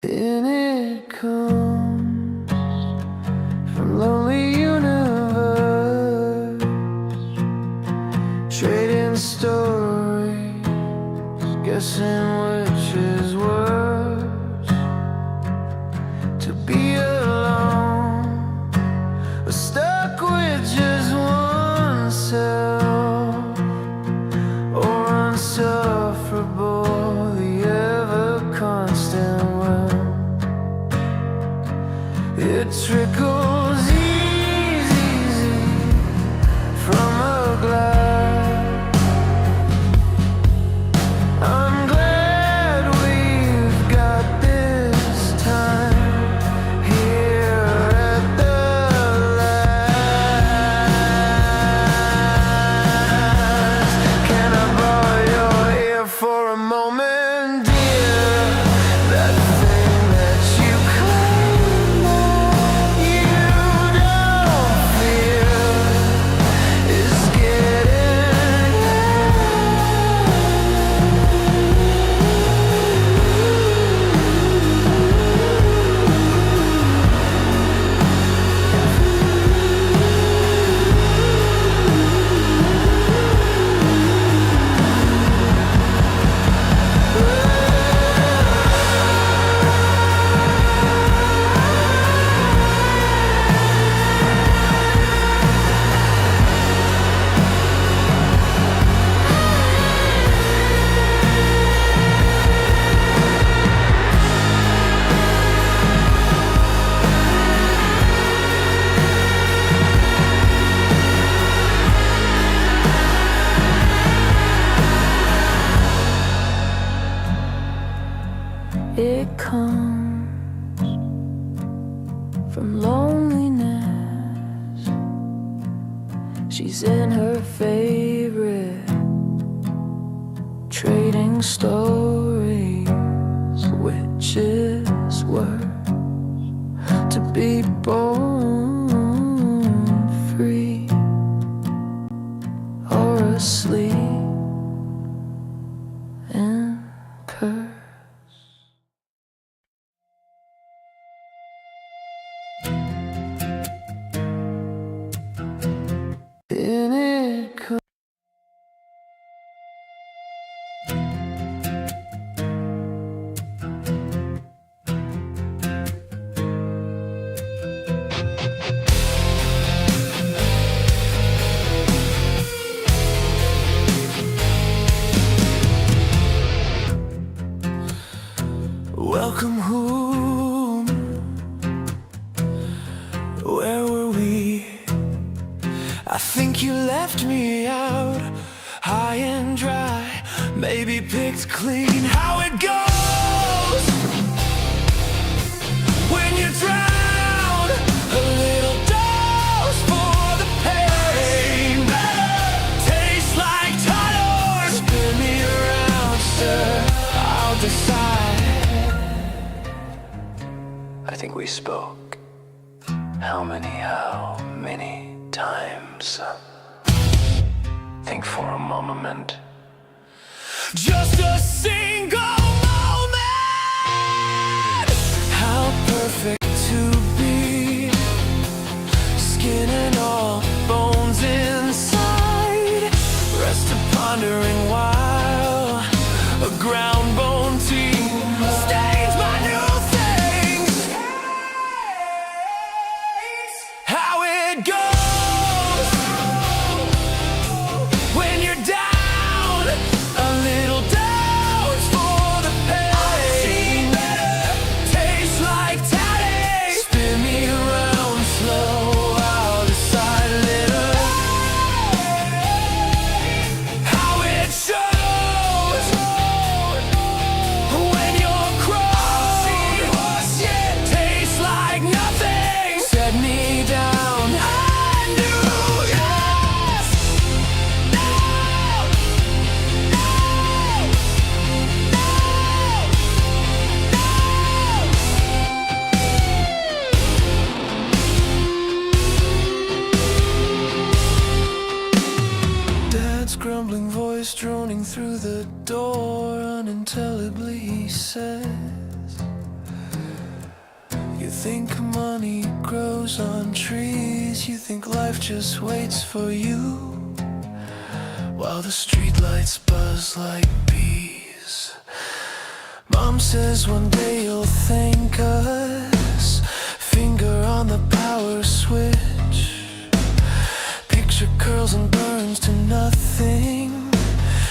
And it comes from lonely universe, trading stories, guessing which is worse, to be alone or stuck with just oneself, or unsufferable, the ever constant well. It trickles easy from a glass. I'm glad we've got this time here at the last. Can I borrow your ear for a moment, dear? That thing that you claim that you don't feel is getting It comes from loneliness. She's in her favorite, trading stories, which is worse, to be born free or asleep in curse. And it comes welcome home. Where were we? I think you left me out high and dry, maybe picked clean. How it goes when you drown, a little dose for the pain. Tastes like Tyler. Spin me around, sir, I'll decide. I think we spoke. How many times? Think for a moment. Just a single moment. How perfect to be. Skin and all, bones inside. Rest of pondering while a ground bone team stains my new things. How it goes when you're down, a little dose for the pain. Tastes like tatty. Spin me around slow, I'll decide later. How it shows when you're crossed. Tastes like nothing. Set me down. I knew, yes. No, no, no. Dad's grumbling voice droning through the door, unintelligibly he says, You think money grows on trees, you think life just waits for you, while the streetlights buzz like bees. Mom says one day you'll thank us, finger on the power switch. Picture curls and burns to nothing,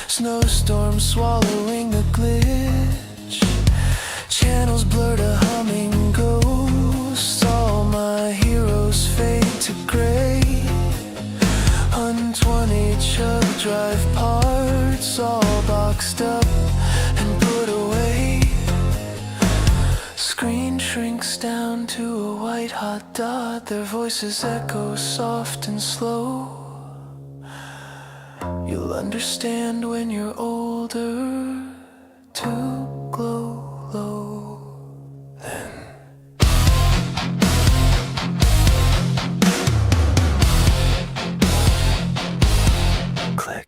snowstorm swallowing the glitch. Channels blur to humming ghosts, all my heroes fade to gray. 120 chug drive parts, all boxed up and put away. Screen shrinks down to a white hot dot, their voices echo soft and slow. You'll understand when you're older, to glow low then. Click.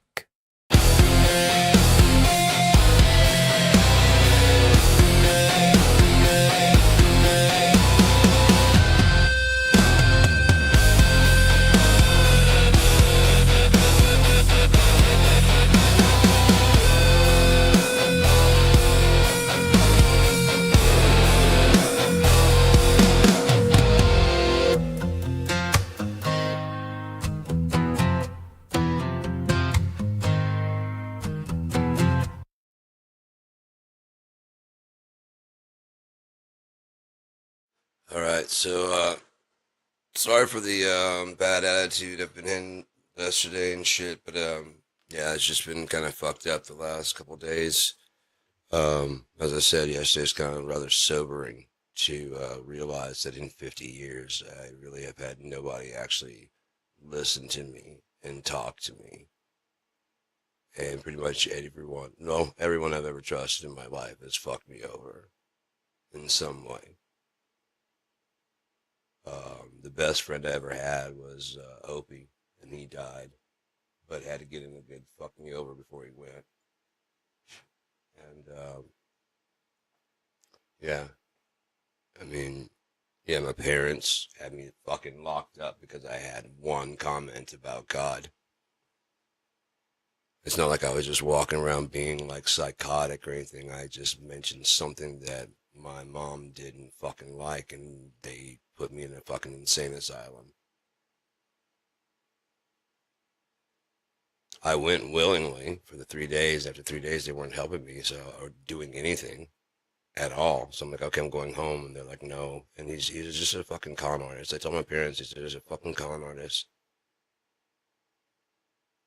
All right, so sorry for the bad attitude I've been in yesterday and shit, but yeah, it's just been kind of fucked up the last couple days. As I said, yesterday's kind of rather sobering to realize that in 50 years, I really have had nobody actually listen to me and talk to me. And pretty much everyone, no, everyone I've ever trusted in my life has fucked me over in some way. The best friend I ever had was Opie, and he died, but had to get him a good fuck me over before he went. And yeah, I mean, yeah, my parents had me fucking locked up because I had one comment about God. It's not like I was just walking around being like psychotic or anything. I just mentioned something that my mom didn't fucking like, and they put me in a fucking insane asylum. I went willingly for the 3 days. After 3 days, they weren't helping me, so or doing anything at all. So I'm like, okay, I'm going home, and they're like, no. And he's just a fucking con artist. I told my parents, he said, he's a fucking con artist.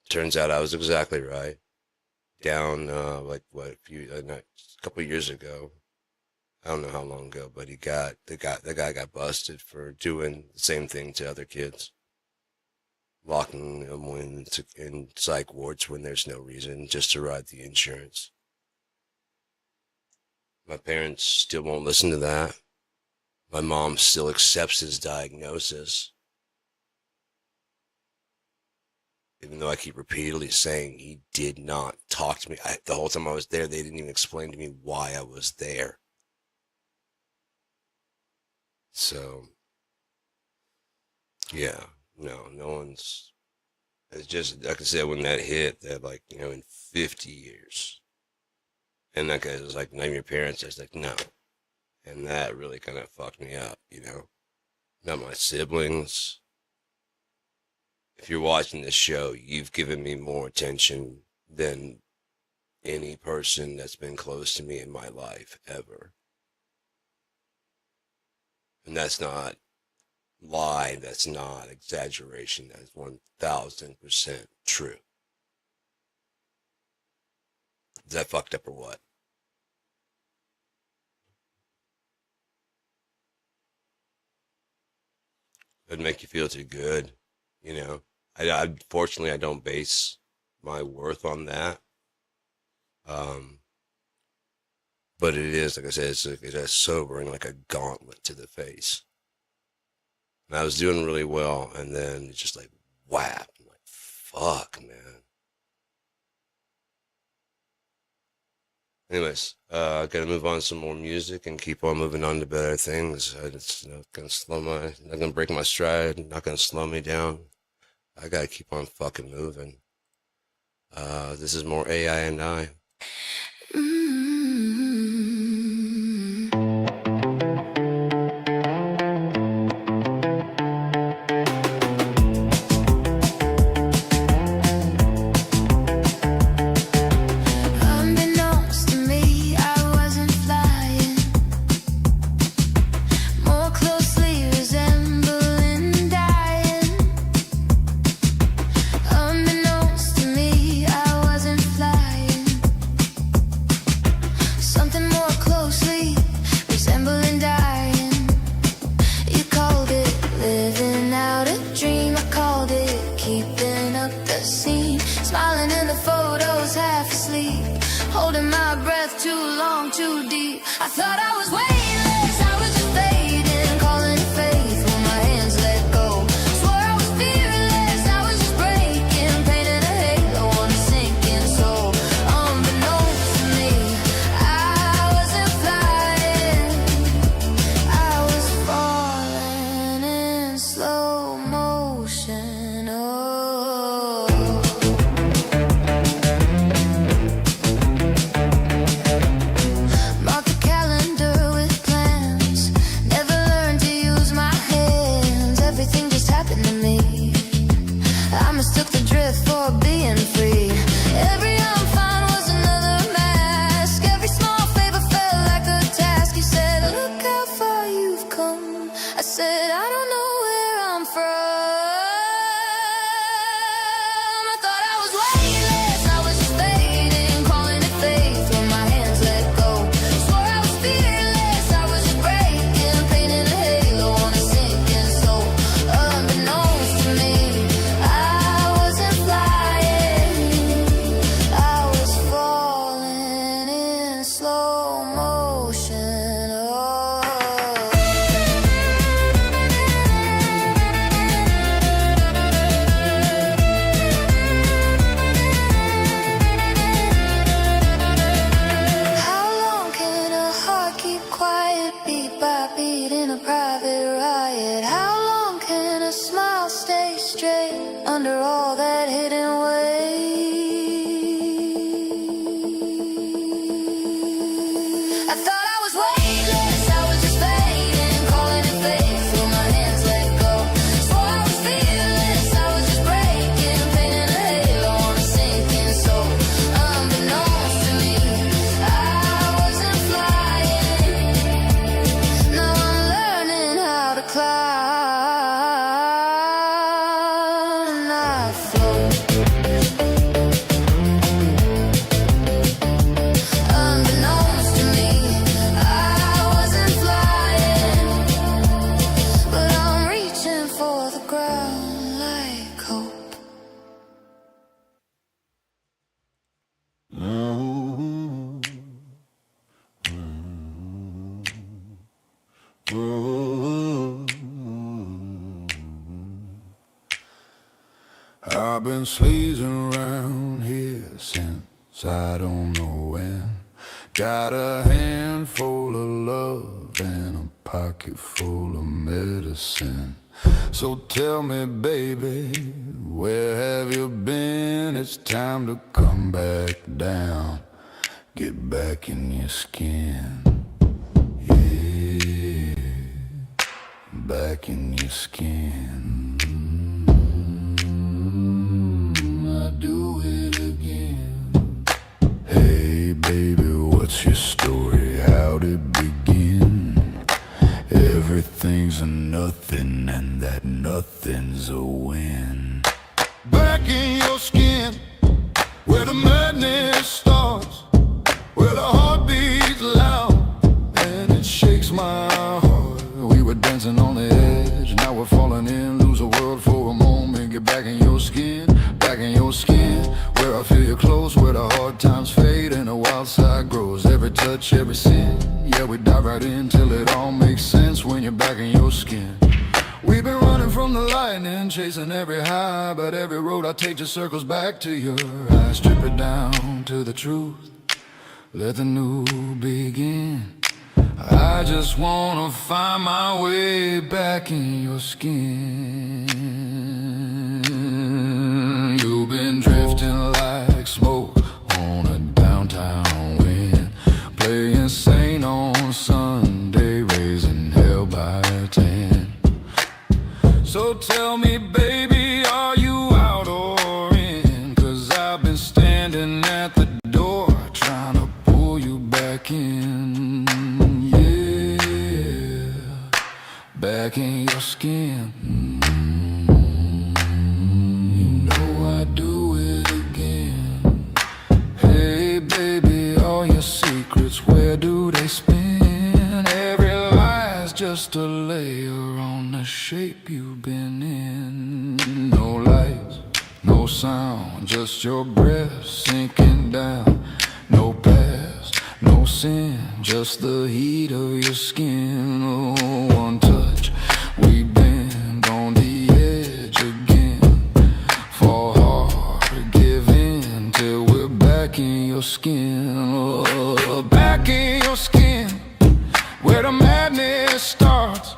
Turns out I was exactly right. Down like what a couple of years ago. I don't know how long ago, but the guy got busted for doing the same thing to other kids, locking them in psych wards when there's no reason, just to ride the insurance. My parents still won't listen to that. My mom still accepts his diagnosis, even though I keep repeatedly saying he did not talk to me. The whole time I was there, they didn't even explain to me why I was there. So, yeah, no one's. It's just, like I said, when that hit, that like, in 50 years. And that guy was like, name your parents. I was like, no. And that really kind of fucked me up. Not my siblings. If you're watching this show, you've given me more attention than any person that's been close to me in my life ever. And that's not lie, that's not exaggeration, that's 1000% true. Is that fucked up or what? Doesn't make you feel too good, you know. Fortunately I don't base my worth on that. Um, but it is, like I said, it's a sobering, like a gauntlet to the face. And I was doing really well, and then it's just like whap. I'm like, fuck, man. Anyways, I gotta move on to some more music and keep on moving on to better things. It's not gonna not gonna break my stride, not gonna slow me down. I gotta keep on fucking moving. This is more AI and I. Unbeknownst to me, I wasn't flying, more closely resembling dying. Unbeknownst to me, I wasn't flying, something more closely resembling dying. You called it living out a dream, I called it keeping up the scene, smiling in the photos, half asleep, holding my breath too long, too deep. I thought I was weightless, I was just fading, calling it faith when my hands let go. Swore I was fearless, I was just breaking, painting a halo on a sinking soul. Unbeknownst to me, I wasn't flying, I was falling in slow motion. Oh, mark the calendar with plans, never learned to use my hands. Everything just happened to me, I mistook the drift for being free. Every I'm fine was another mask, every small favor felt like a task. You said, look how far you've come. I said, I don't know where I'm from. I thought I was weightless, I was just fading, calling it faith when my hands let go. Swore I was fearless, I was just breaking, painting a halo on a sinking soul. Unbeknownst to me, I wasn't flying, I was falling in slow motion. Oh, how long can a heart keep quiet, beat by beat in a private riot? How long can a smile stay straight under all that hidden weight? I thought I was weightless, I was just fading, calling it faith when my hands let go. Swore I was fearless, I was just breaking, painting a halo on a sinking soul. Unbeknownst to me, I wasn't flying, now I'm learning how to climb. I float. Unbeknownst to me, I wasn't flying, but I'm reaching for the ground like hope. I've been sleazing around here since I don't know when. Got a handful of love and a pocket full of medicine. So tell me, baby, where have you been? It's time to come back down, get back in your skin. Yeah, back in your skin. I do it again. Hey baby, what's your story? How'd it begin? Everything's a nothing and that nothing's a win. Back in your skin, where the madness starts, where the heart beats loud and it shakes my heart. We were dancing on the edge, now we're falling in. Lose the world for a moment, get back in your skin, back in your skin, where I feel you close, where the hard times fade and the wild side grows. Every touch, every sin, yeah, we dive right in till it all makes sense when you're back in your skin. We've been running from the lightning, chasing every high, but every road I take just circles back to your eyes. Strip it down to the truth, let the new begin. I just wanna find my way back in your skin. You've been drifting like smoke on a downtown wind, playing Saint on Sunday, raising hell by 10. So tell me, baby, are you out or in? 'Cause I've been standing at the door trying to pull you back in. Yeah, back in your skin. You know I do it again. Hey, baby, all your secrets, where do they spin? Every lie's just a layer on the shape you've been in. No lights, no sound, just your breath sinking down. No past, no sin, just the heat of your skin. Oh, one touch, we bend on the edge again. Fall hard, give in till we're back in your skin. Oh, back in your skin, where the madness starts,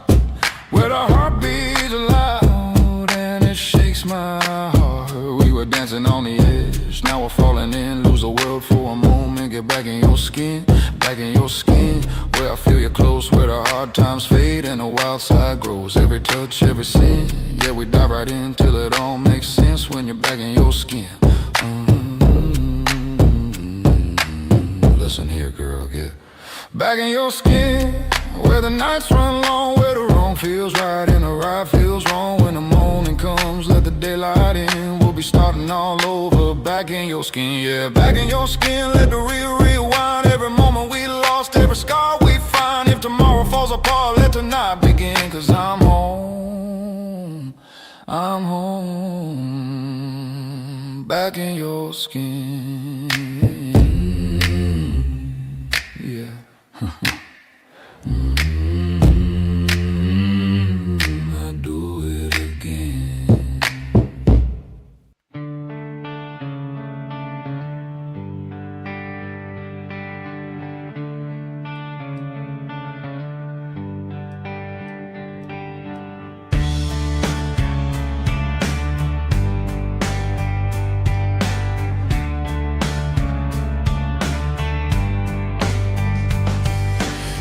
where the heart beats loud and it shakes my heart. We were dancing on the edge, now we're falling in. Lose the world for a moment, get back in your skin. Back in your skin, where I feel you close, where the hard times fade and the wild side grows. Every touch, every sin, yeah, we dive right in till it all makes sense when you're back in your skin. Listen here, girl, get back in your skin, where the nights run long, where the wrong feels right and the right feels wrong. When the morning comes, let the daylight in. We'll be starting all over, back in your skin, yeah. Back in your skin, let the real rewind. Every moment we lost, every scar we find. If tomorrow falls apart, let tonight begin. 'Cause I'm home, I'm home, back in your skin, yeah. I do it again.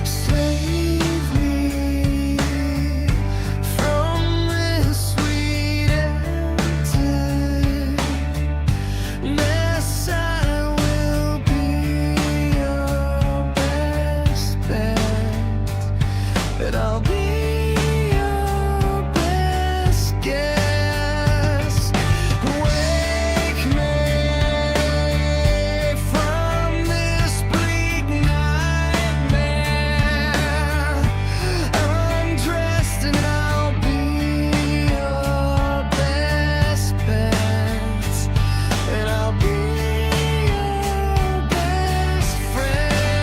Save me from this sweet emptiness. I will be your best bet, and I'll be your best guess. Wake me from this bleak nightmare. Undressed and I'll be your best bet, and I'll be your best friend.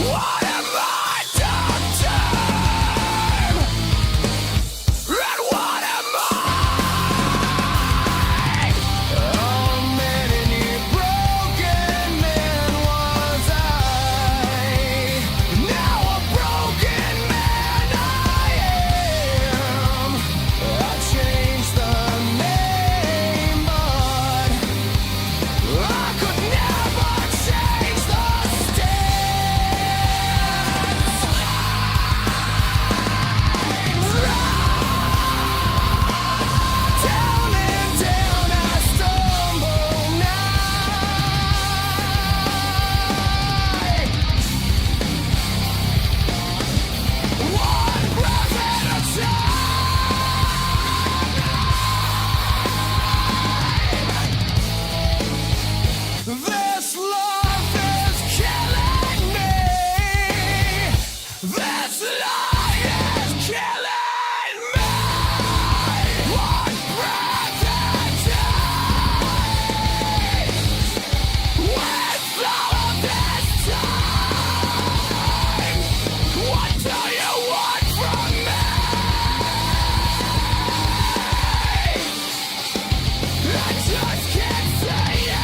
What have I done to him? And what am I? Oh, many broken men was I. Now a broken man I am. I changed the name, but I could never change the down and down I stumble now. One breath at a time. This love is killing me. This lie is killing me. One breath at a time. With all of this time, what do you want from me? I just can't say it.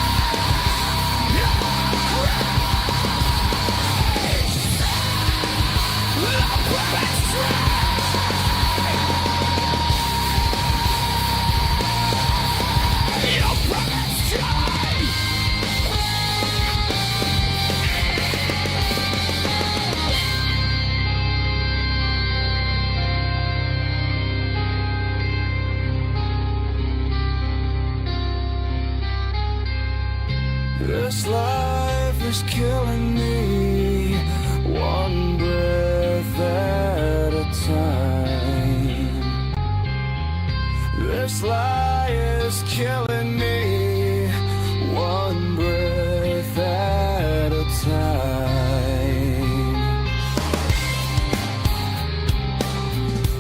This life is killing me, one breath at a time. This lie is killing me, one breath at a time.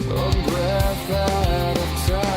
One breath at a time.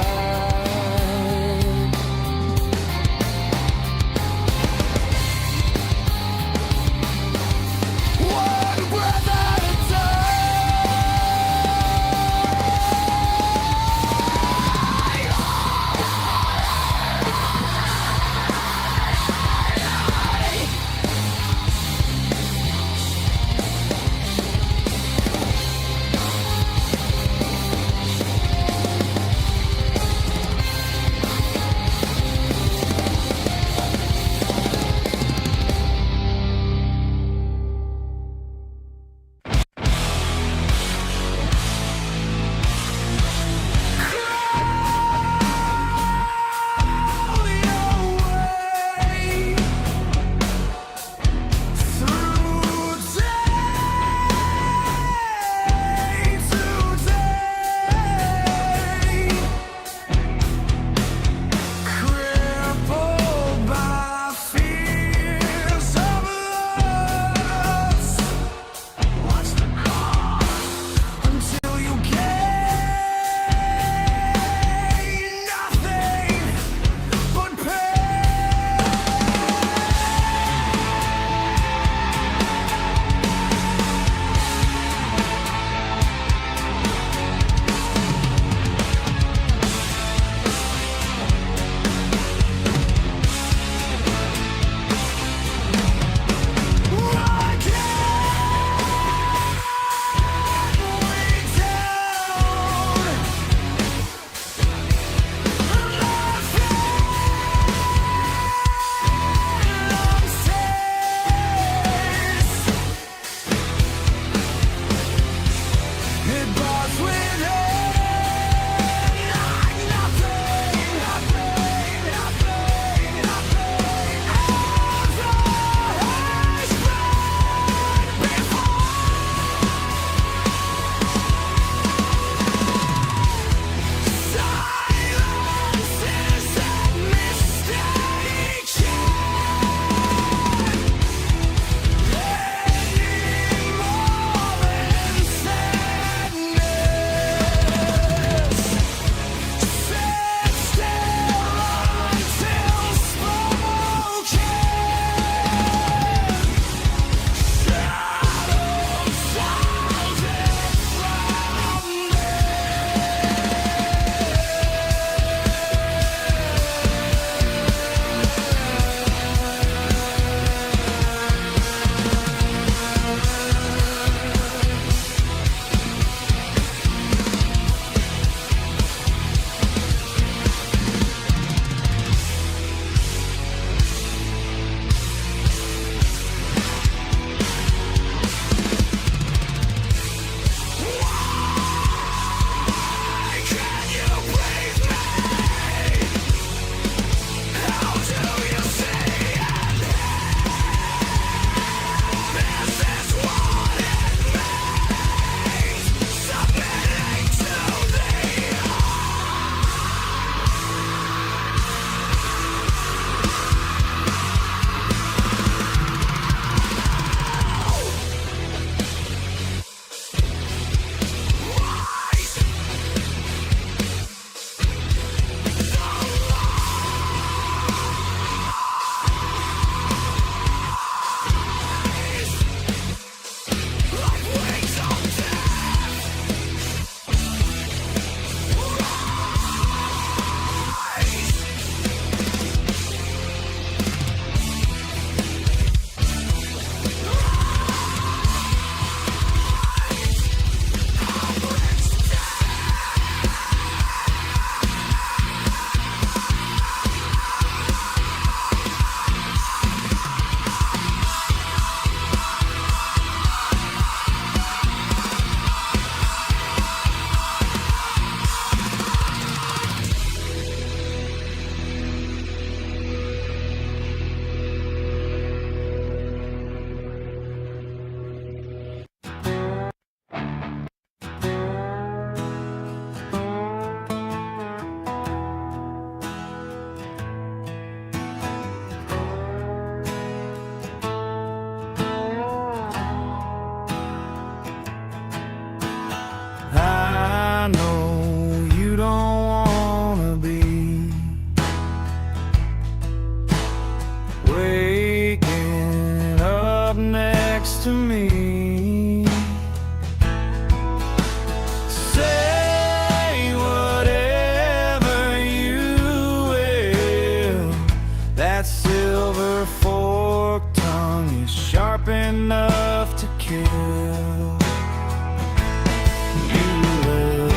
I know you don't wanna be. Waking up next to me. Say whatever you will. That silver forked tongue is sharp enough to kill. You love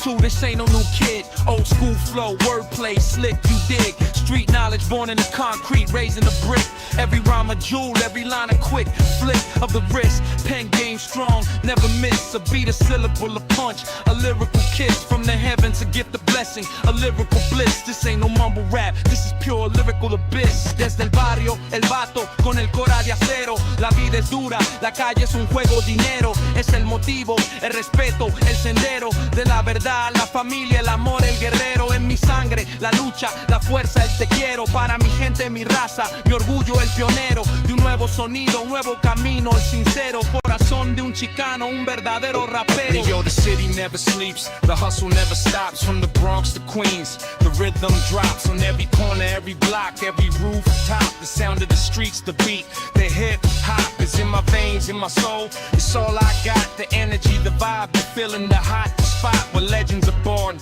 2, this ain't no new kid. Old school flow, wordplay, slick, you dig. Street knowledge born in the concrete, raising the brick. Every rhyme a jewel, every line a quick flick of the wrist. Pen game strong, never miss. A beat, a syllable, a punch, a lyrical kiss from the heavens, a gift of blessing, a lyrical bliss. This ain't no mumble rap, this is pure lyrical abyss. Desde el barrio, el vato con el cora de acero. La vida es dura, la calle es un juego, dinero es el motivo, el respeto, el sendero de la verdad, la familia, el amor, el guerrero. En mi sangre, la lucha, la fuerza, el te quiero. Para mi gente, mi raza, mi orgullo, el pionero de un nuevo sonido, un nuevo camino, el sincero corazón de un chicano, un verdadero rapero. And yo, the city never sleeps, the hustle never stops. From the Bronx to Queens, the rhythm drops on every corner, every block, every rooftop. The sound of the streets, the beat, the hip hop is in my veins, in my soul. It's all I got, the energy, the vibe, the feeling, the hot spot where legends are born,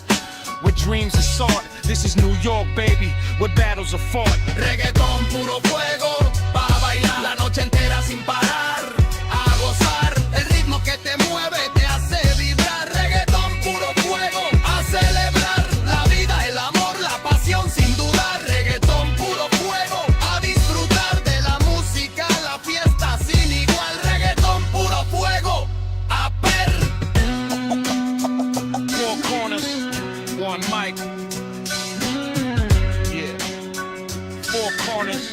where dreams are sought. This is New York, baby, where battles are fought. Reggaetón puro fuego, pa' bailar la noche entera sin parar, a gozar. El ritmo que te mueve te hace vibrar. Reggaetón puro fuego, a celebrar la vida, el amor, la pasión sin dudar. Reggaetón puro fuego, a disfrutar de la música, la fiesta sin igual. Reggaetón puro fuego, a per. Four corners, one mic. Yeah. Four corners,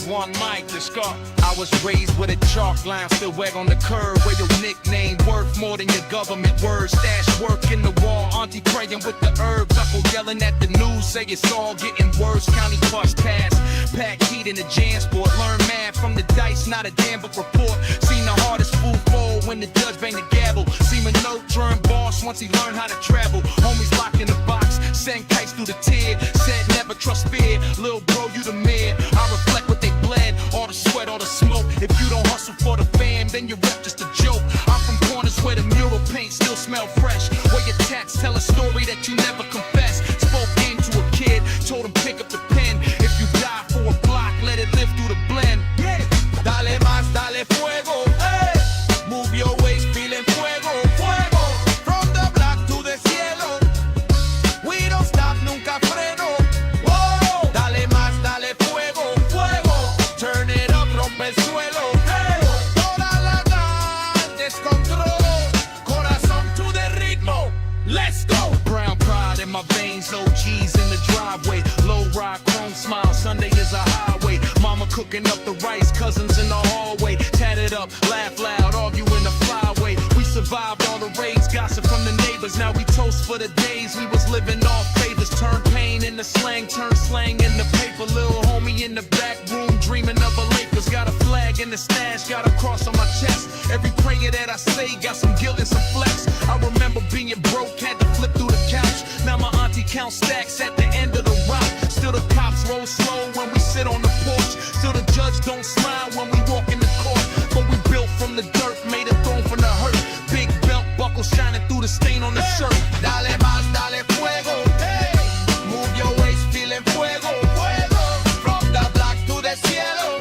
one mic, let's go. I was raised with a chalk line still wag on the curb, where your nickname worth more than your government word. Stash work in the wall, auntie praying with the herbs. Uncle yelling at the news, say it's all getting worse. County bus pass, pack heat in the jam sport. Learn math from the dice, not a damn book report. Seen the hardest fool fall when the judge banged the gavel. Seeming no turn boss once he learned how to travel. Homies locked in the box, sent kites through the tear. Said never trust fear, lil bro you the man. I reflect what they bled, all the sweat, all the smoke. If you don't hustle for the fam, then your rep just a joke. I'm from corners where the mural paint still smell fresh, where your tats tell a story that you never confess. Spoke game to a kid, told him pick up the pen. If you die for a block, let it live through the blend. Yeah. Dale más, dale fuego, hey. Move your waist, feeling fuego, fuego. From the block to the cielo, we don't stop, nunca freno. Whoa. Dale más, dale fuego, fuego. Turn it up, rompe el suelo, hey. Toda la noche descontrol, corazón to the ritmo, let's go. Brown pride in my veins, OGs in the driveway. Low ride, chrome smile, Sunday is a highway. Mama cooking up the rice, cousins in the hallway. Tatted up, laugh loud, arguing the flyway. We survived all the raids, gossip from the neighbors. Now we toast for the days we was living off favors. Turn pain into slang, turn slang into paper. Little homie in the back room, dreaming of a Lakers. Got a flag in the stash, got a cross on my chest. Every prayer that I say got some guilt and some flex. I remember being broke, had to flip through the couch. Now my auntie counts stacks at the end of the route. Still the cops roll slow when we sit on the porch. Still the judge don't smile when we walk in the court. But we built from the dirt, made a throne from the hurt. Big belt buckle shining through the stain on the shirt. Dale más, dale fuego, hey. Move your waist, feeling fuego, fuego. From the block to the cielo,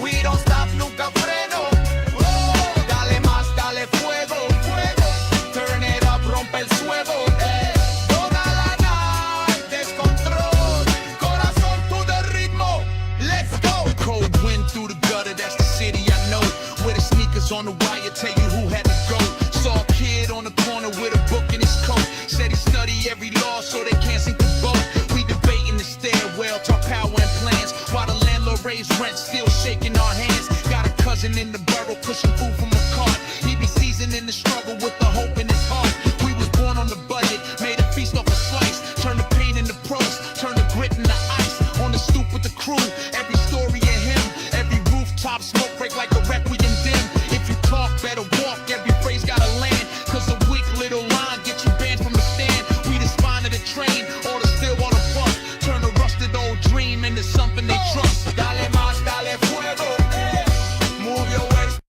we don't stop, nunca freno. Whoa. Dale más, dale fuego, fuego. Turn it up, rompe el suelo, hey. Toda la noche descontrol, corazón to the ritmo, let's go. Cold wind through the gutter, that's the city I know. Where the sneakers on the wire tell you who had to go. Saw a kid on the corner with a book in his coat. Said he study every law so they can't sink the boat. We debating the stairwell, talk power and plans. While the landlord raised rent, still shaking our hands. Got a cousin in the borough pushing food from a cart. He be seasoning the struggle with the hope in his heart. We was born on the budget, made a feast off a slice. Turn the pain into prose, turn the grit into ice. On the stoop with the crew, every story of him. Every rooftop smoke break like a requiem dim. If you talk, better walk, every phrase gotta land. Cause a weak little line get you banned from the stand. We the spine of the train, or the still water bus. Turn a rusted old dream into something they trust. Dale más, dale fuego, hey. Move your waist.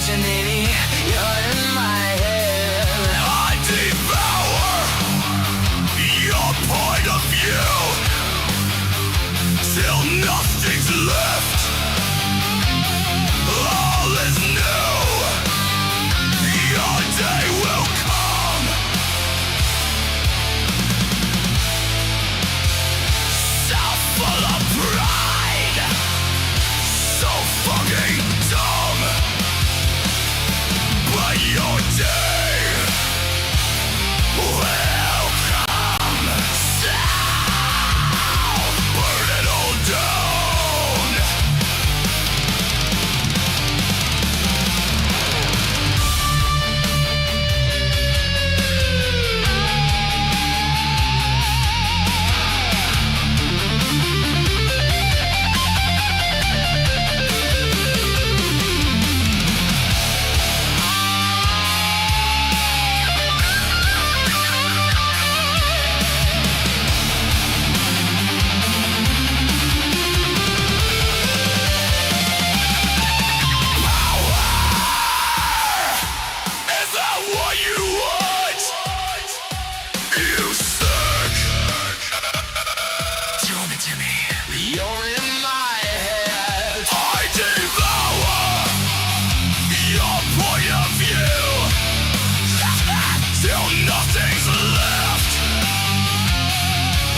Imagining you're in my head. I devour your point of view till nothing's left. All is new. Your day will come. So full of pride, so fucking dumb. But your day will come. So burn it all down. Is that what you want? You suck. Tell me to me. You're in my head. I devour your point of view till nothing's left.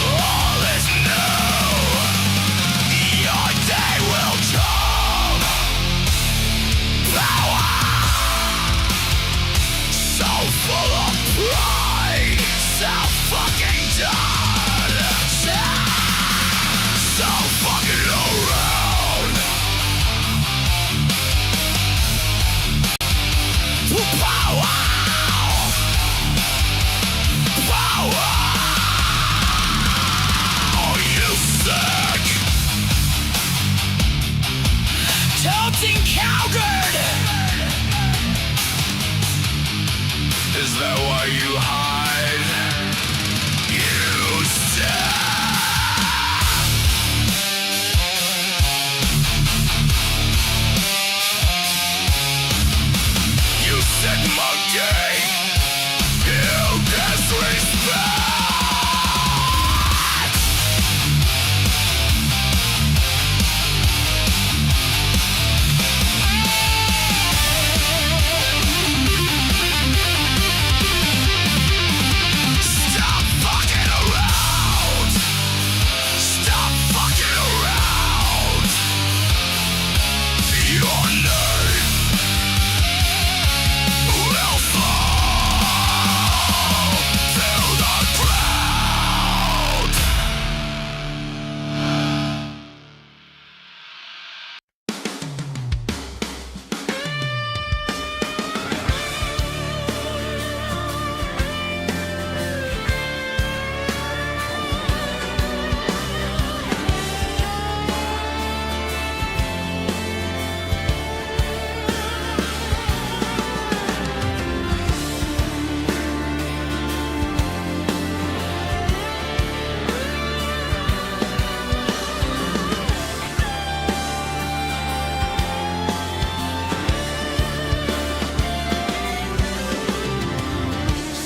All is new. Your day will come. Power. So full of pride, so fucking done, so fucking around. Power, power. Oh, you suck. Tilting cowgird. Is that why you hide? You suck. You sick monkey. You disrespect. Stop fucking around. Stop fucking around. Your name will fall to the ground.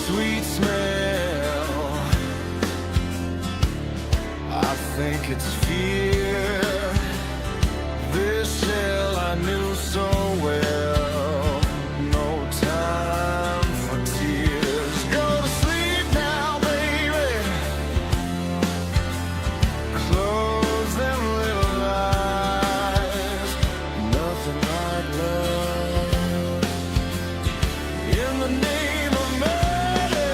Sweet smell. I think it's fear. This shell I knew so well. No time for tears. Go to sleep now, baby. Close them little eyes. Nothing like love. In the name of murder.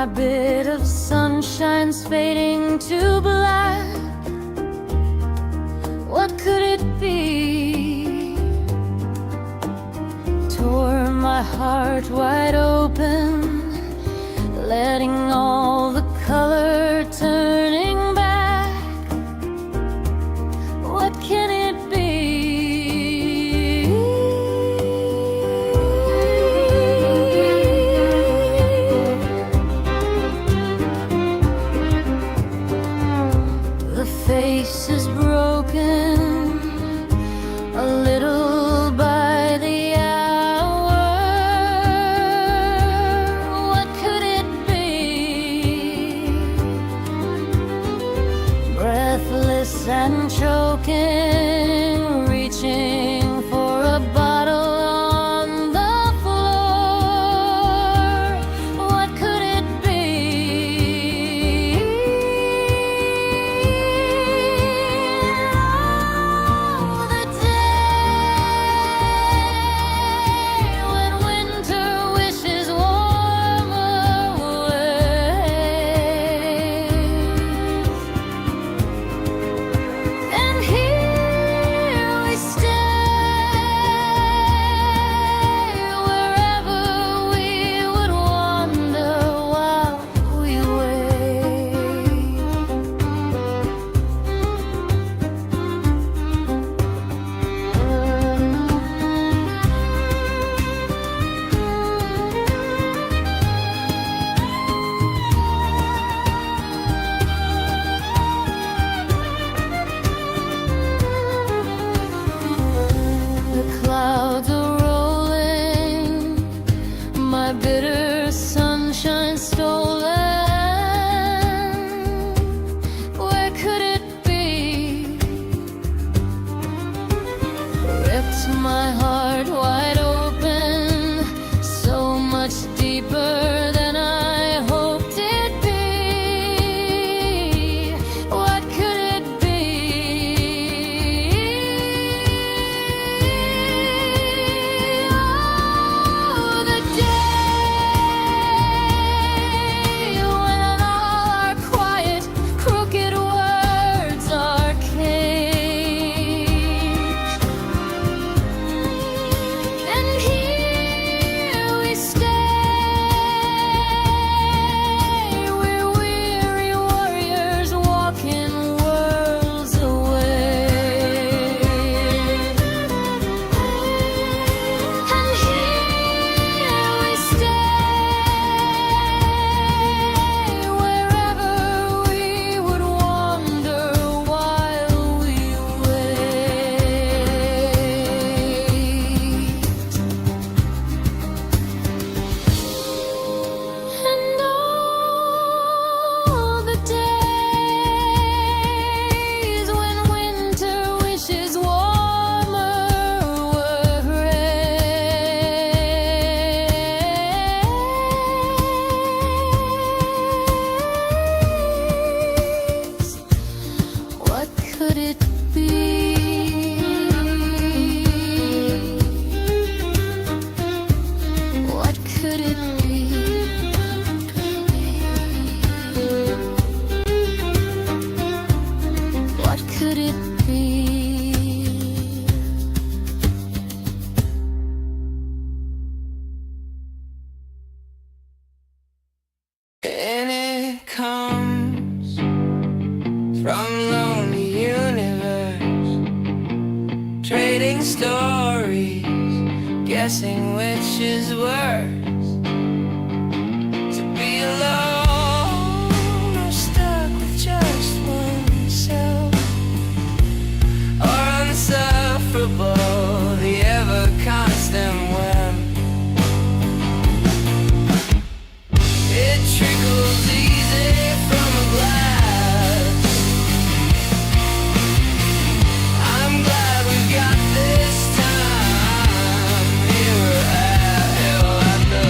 My bit of sunshine's fading to black. What could it be? Tore my heart wide open, letting all the color turning back. What can it be? The face is broken, a little by the hour. What could it be? Breathless and choking, reaching for a bottle on the floor. What could it be? Oh, the day when winter wishes warmer ways. And here we stay, wherever we would wander while we wait. The clouds are rolling, my bitter sunshine stolen. Where could it be? Ripped my heart wide open, so much deeper than I hoped it'd be. What could it be? Oh, the day when all our quiet, crooked words are caged. And here we stay, we're weary warriors walking worlds away. And here we stay, wherever we would wander while we wait. And all the days when winter wishes warmer were grace. What could it be? What could it be? What could it be? And it comes from lonely universe, trading stories, guessing which is worse. To be alone or stuck with just oneself, or unsufferable, the ever constant whim. It trickles easy from a glass. I'm glad we got this time. Here at hell at the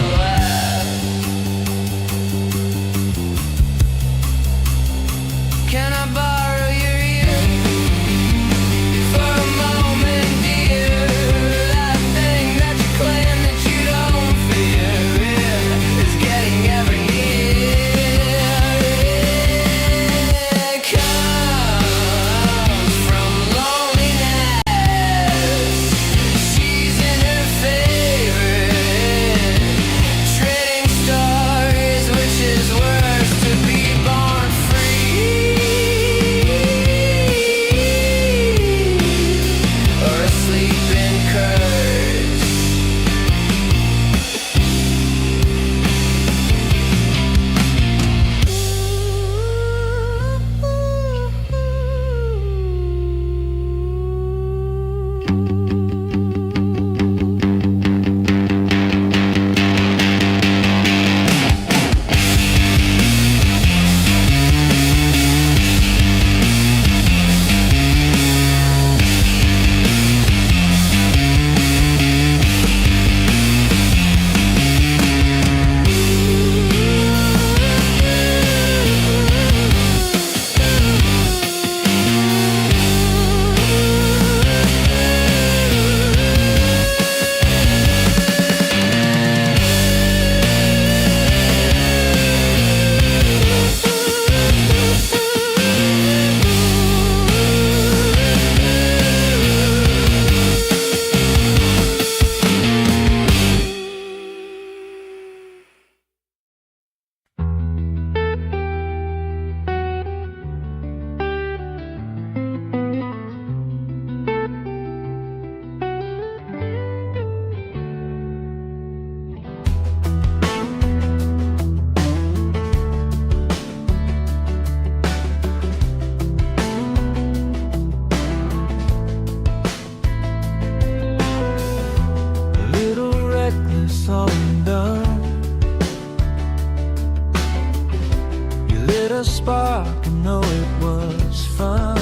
a spark, and know it was fun.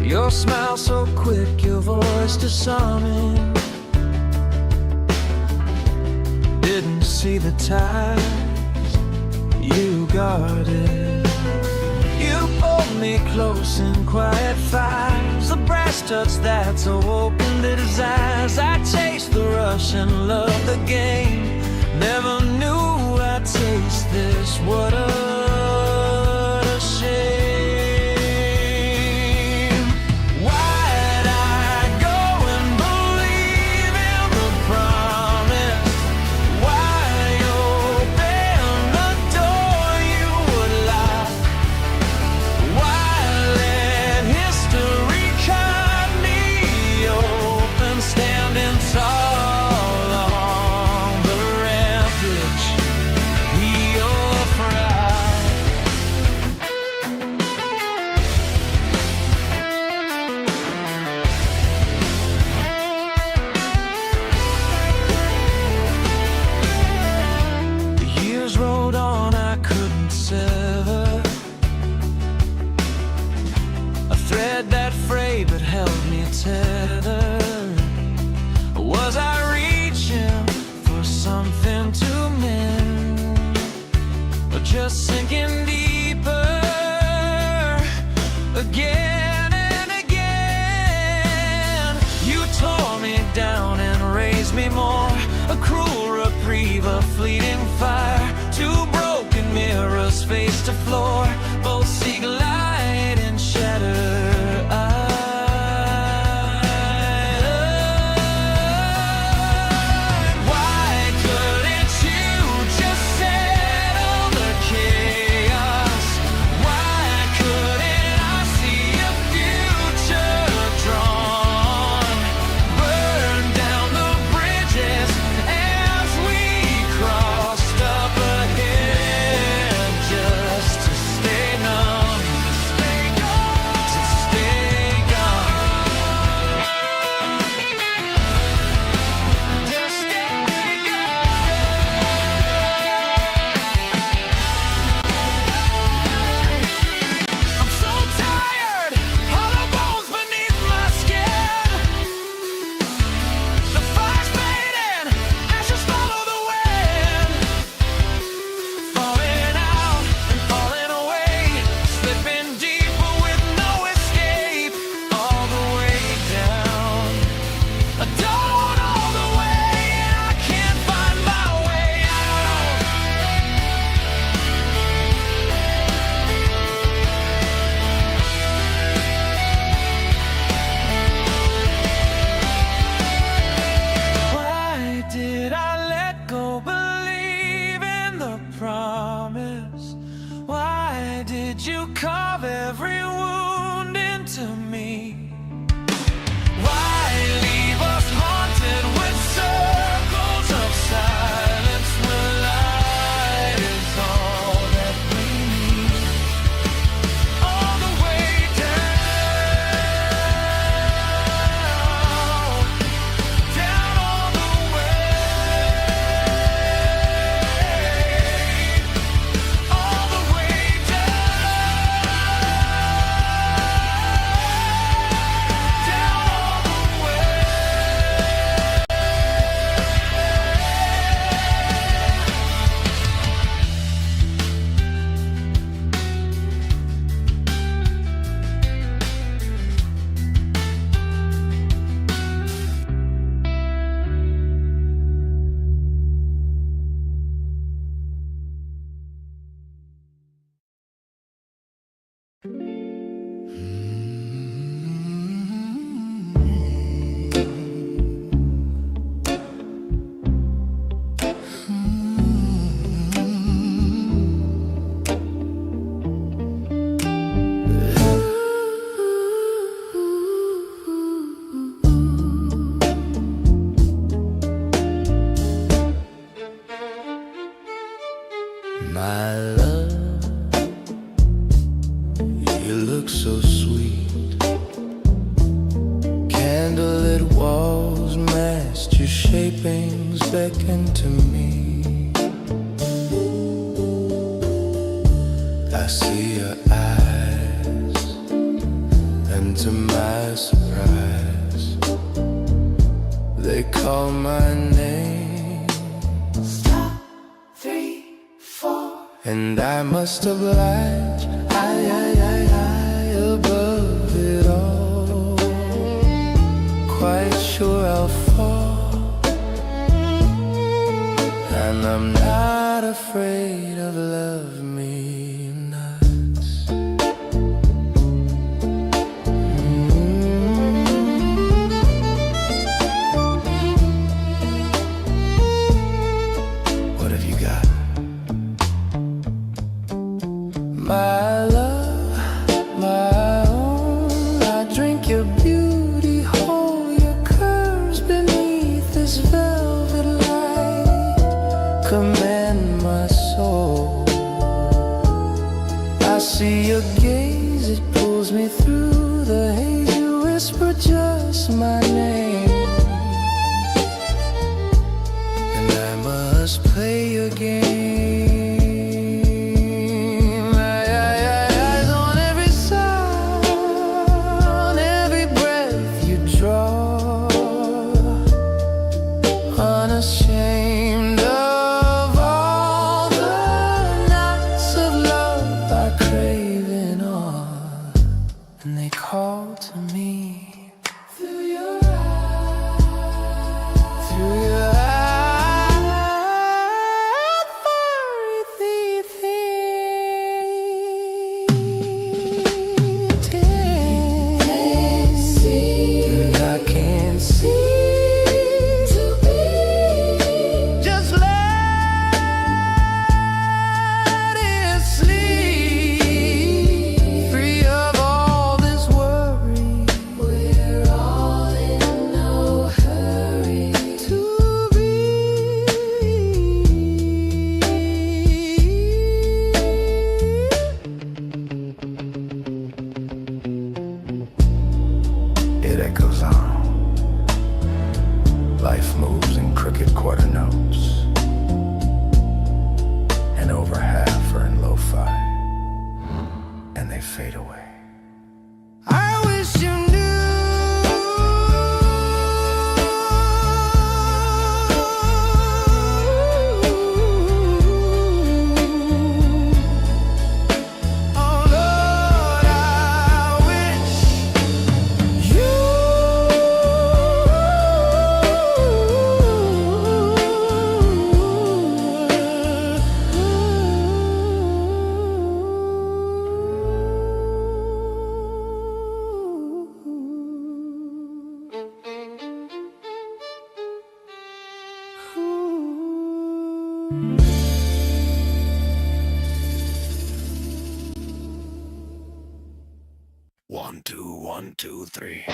Your smile so quick, your voice disarming. Didn't see the ties you guarded. You pulled me close in quiet fires. The brass touch that so opened his eyes. I chased the rush and loved the game. Never knew I'd taste this. What a shame. Why'd I go and believe in the promise? Why open the door you would lock? Why let history cut me open, standing tall along the rampage we all fried? The years rolled on, I couldn't sever a thread that frayed but held me tethered. Was I reaching for something to mend, or just sinking deeper again and again? You tore me down and raised me more, a cruel reprieve, a fleeting fire. Two broken mirrors face to floor, both see light and shatter. Why couldn't you just settle the chaos? Why couldn't I see a future drawn? Burn down the bridges as we crossed up ahead, just to stay numb, to stay gone, just stay I'm so tired, hollow bones beneath my skin. The fire's fading, ashes follow the wind. Falling out and falling away, slipping deeper with no escape. All the way down, down all the way, and I can't find my way out. Why did I let go, believe in the promise? Why did you carve every wound into me? Why leave us haunted with circles of silence when light is all that we need? All the way down, down all the way, all the way down all the way. My love, you look so sweet. Candlelit walls matched your shapings beckon to me. I see your eyes, and to my surprise, they call my name. Stop, 3, 4. And I must oblige, I above it all. Quite sure I'll fall, and I'm not afraid of love me nuts. What have you got? My love, my own, I drink your beauty whole, your curves beneath this velvet light command my soul. I see your gaze, it pulls me through the haze. You whisper just my name, and I must play your game. Eyes on every sound, every breath you draw, unashamed of all the nights of love I crave in awe. And they call to me through your eyes, through your eyes. And I can't seem to be. Just let it sleep, free of all this worry. We're all in no hurry to be. It echoes on. Life moves in crooked quarter notes, and over half are in lo-fi, and they fade away. I wish you knew. Oh Lord, I wish you. One, two, 1, 2, 3.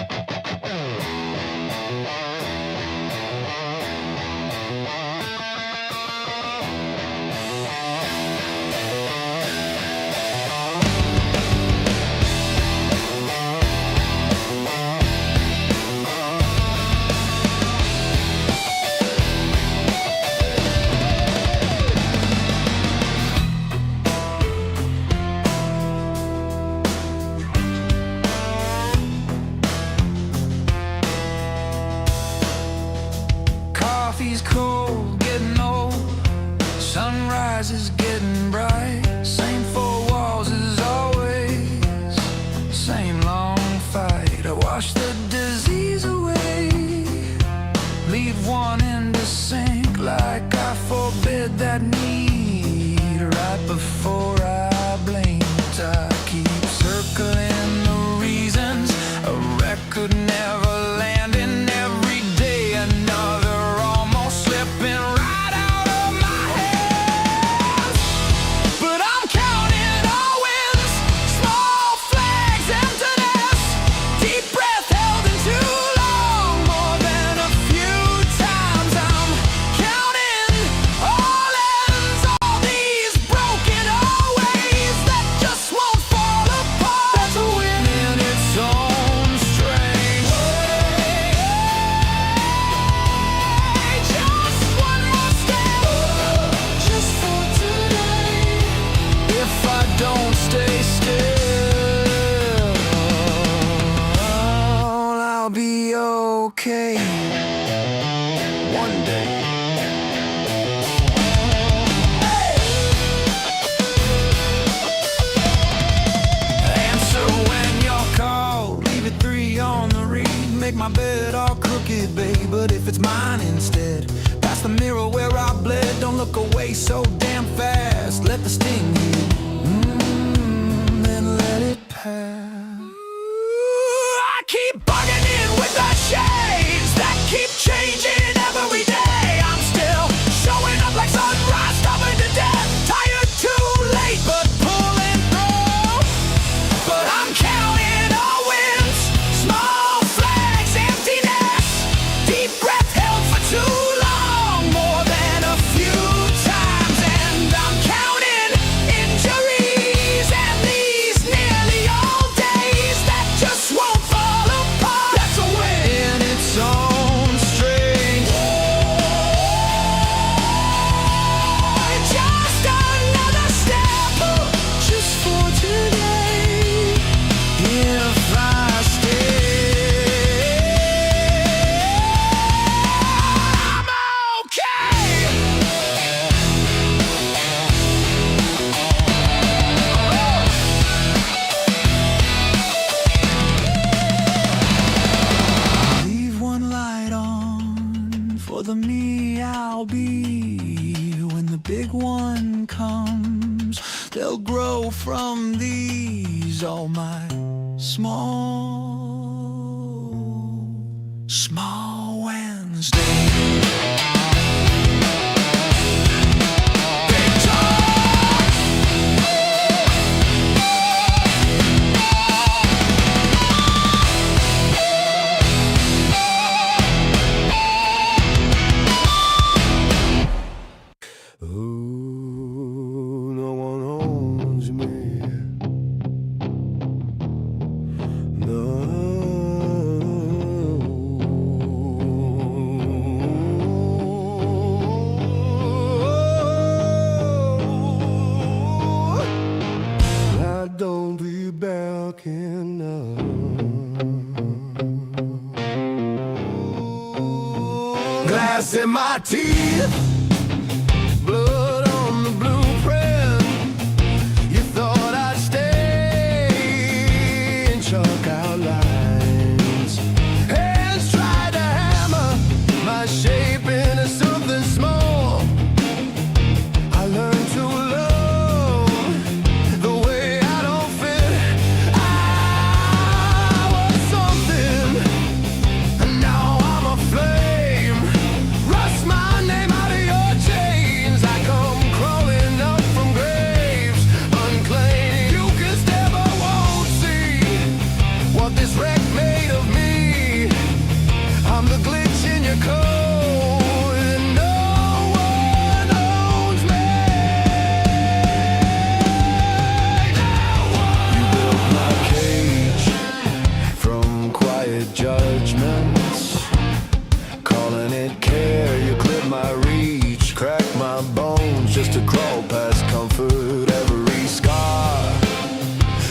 Coffee's cold, getting old. Sunrise is getting bright. Same four walls as always. Same long fight. I wash the disease away. Leave one in the sink like I forbid that need. Right before I blink, I keep circling the reasons. A record never landing. Every day another almost slipping right out of my hands. But I'm counting our wins, small flags, emptiness. Deep breath held in too long, more than a few times. I'm counting all ends, all these broken away. if it's mine instead. Past the mirror where I bled, don't look away so damn fast. Let the sting heal, then let it pass. I keep bugging in with the shades that keep changing every day. I'm still showing up like sunrise, starving to death. Tired too late, but pulling through. But I'm counting all wins, small flags, emptiness. Deep breath held for too long, more than a few times. And I'm counting injuries and these nearly all days that just won't fall apart. That's a win in its own strange. Just another step, just for today. If I stay, I'm okay. Leave one light on for the me I'll be. When the big one comes, they'll grow from these. All my small Wednesdays. Big talk. Ooh, no one owns me. I don't be backing up. Glass in my teeth, blood on the blueprint. You thought I'd stay and chalk out lines. Hands tried to hammer my shape into something small. I learned to love the way I don't fit. I was something, and now I'm a flame. Rust my name out of your chains. I come crawling up from graves unclaimed. You can stare but won't see what this wreck made of me. I'm the glitch in your code, and no one owns me. You built my cage from quiet judgments, calling it care. You clip my reach, crack my bones just to crawl past comfort. Every scar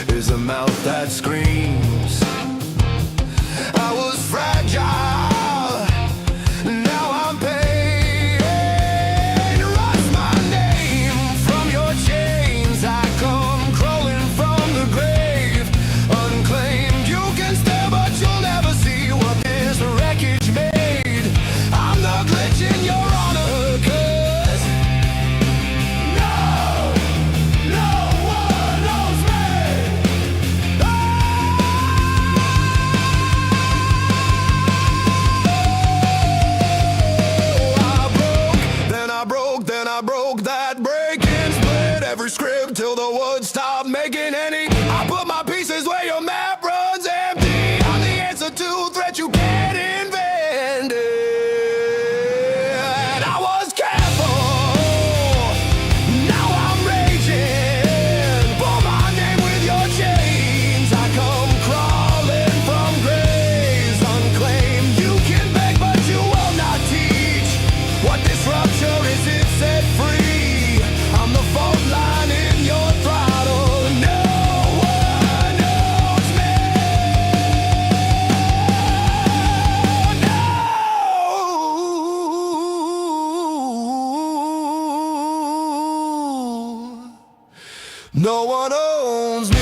is a mouth that screams. I was fragile, now I'm pain. Rust my name from your chains. I come crawling from the grave unclaimed. You can stare but you'll never see what this wreckage made. I'm the glitch in your honor, 'cause no one knows me. Then I broke that breaking split every script till the wood stopped making any. I put my pieces where your map runs empty. I'm the answer to threat you can't invent. And I was careful, now I'm raging. Pull my name with your chains. I come crawling from graves unclaimed. You can beg but you will not teach what this rupture is. It set free. I'm the fault line in your throttle. No one knows me. No one owns me.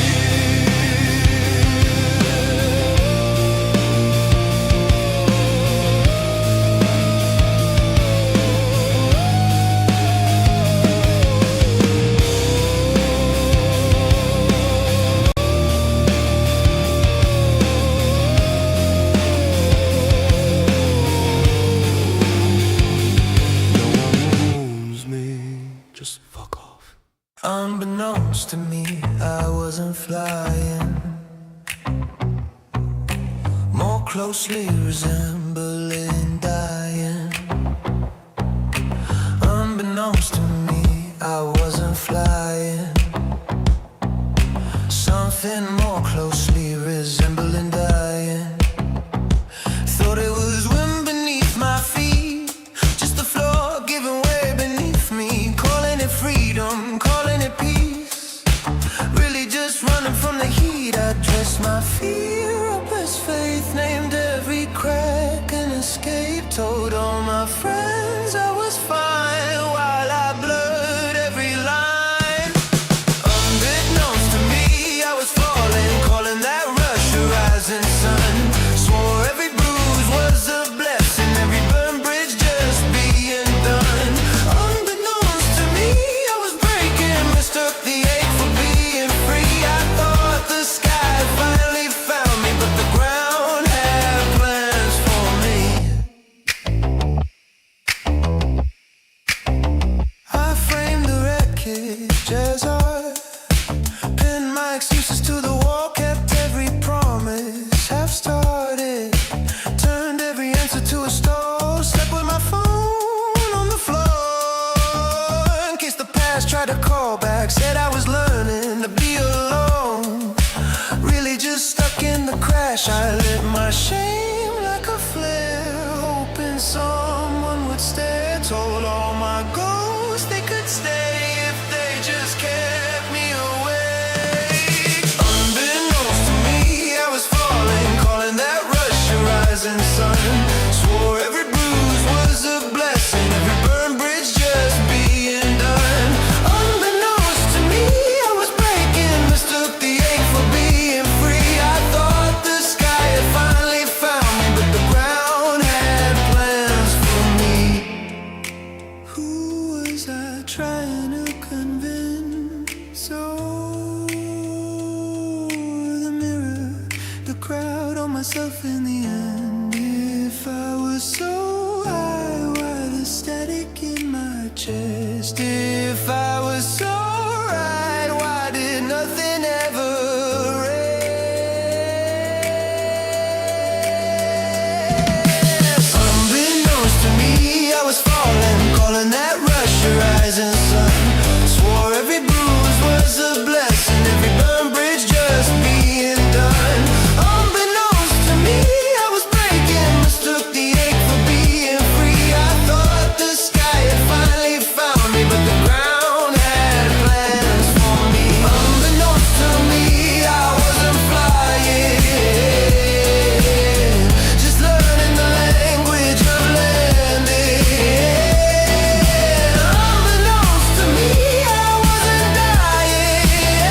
Unbeknownst to me, I wasn't flying, more closely resembling dying. Unbeknownst to me, I wasn't flying, something more closely resembling dying. Thought it was wind beneath my feet, just the floor giving way beneath me. Calling it freedom, calling it peace, really just running from the heat. I dressed my fear up as faith, named every crack an escape. Told all my friends I was fine while I blurred every line. Unbeknownst to me, I was falling, calling that rush a rising sun. Swore every bruise was a blessing, every burned bridge just being done. Unbeknownst to me, I was breaking, mistook the ache for being free. I thought the sky finally found me, but the ground had plans for me. I framed the wreckage as art, pinned my excuses to the wall, kept every promise half started, turned every answer to a stall, slept with my phone on the floor in case the past tried to call back. Said I was learning to be alone, really just stuck in the crash. I lit my shame like a flare, hoping someone would stare. Told all my ghosts they could stay if they just kept me awake. Unbeknownst to me, I was falling, calling that rush a rising sun. Swore every bruise was a blessing, every burned bridge just being done. Unbeknownst to me, I was breaking, mistook the ache for being free. I thought the sky had finally found me, but the ground had plans for me. Who was I trying to convince? Oh, the mirror, the crowd, on myself in the end. If I was so high, why the static in my chest? If I was so right, why did nothing ever rest? Unbeknownst to me, I was falling, calling that rush a rising sun. Swore every bruise was a blessing, every burned bridge just being done. Unbeknownst to me, I was breaking, mistook the ache for being free. I thought the sky had finally found me, but the ground had plans for me. Unbeknownst to me, I wasn't flying, just learning the language of landing. Unbeknownst to me, I wasn't dying,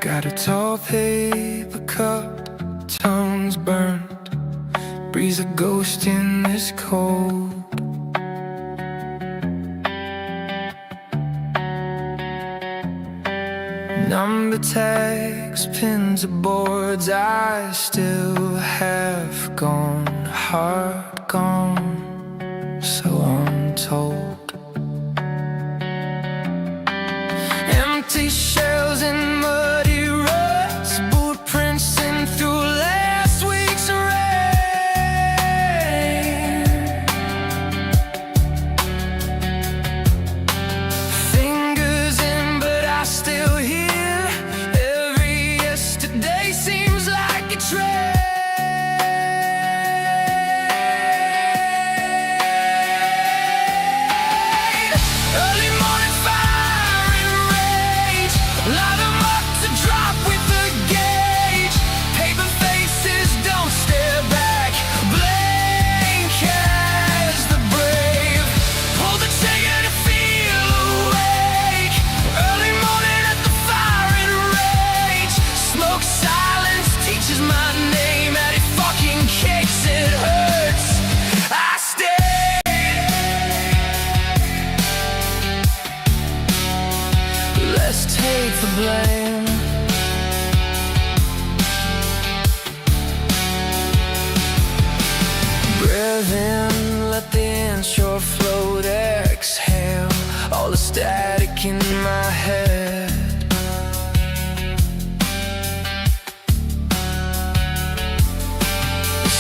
Got a tall paper cup, tongues burned, breeze a ghost in this cold. Number tags, pins of boards I still have gone, heart gone, so I'm told. Empty shells and muddy ruts, boot printing through last week's rain. Fingers in, but I still hear. Every yesterday seems like a train. Early morning fire and rage, light 'em up to drop with the gauge. Paper faces don't stare back, blank as the brave. Pull the trigger to feel awake. Early morning at the fire and rage. Smoke silence teaches my name, and it fucking kicks, it hurts. I stay. Let's take the blame. Breathe in, let the inshore float, exhale all the static in my head.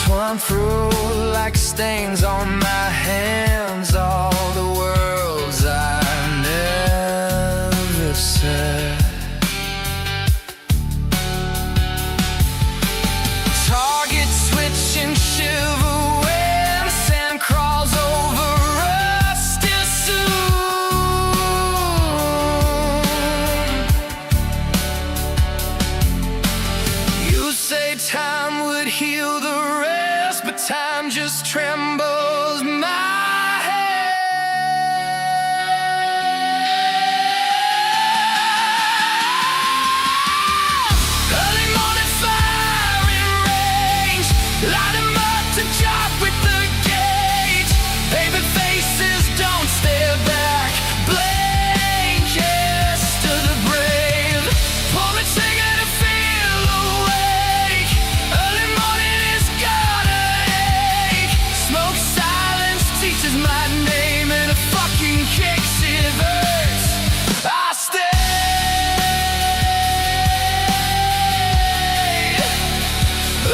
Swam through like stains on my hands, all the words I never said. Target switch and shiver when sand crawls over us still soon. You say time would heal the rest, but time just trembles my head. Early morning fire and rage, light 'em up to chop with the gauge. Baby faces don't stare back, blank yes to the brave. Pull the trigger to feel awake. Early morning is gonna ache. Smoke silence teaches my name, and it fucking kicks, it hurts. I stay.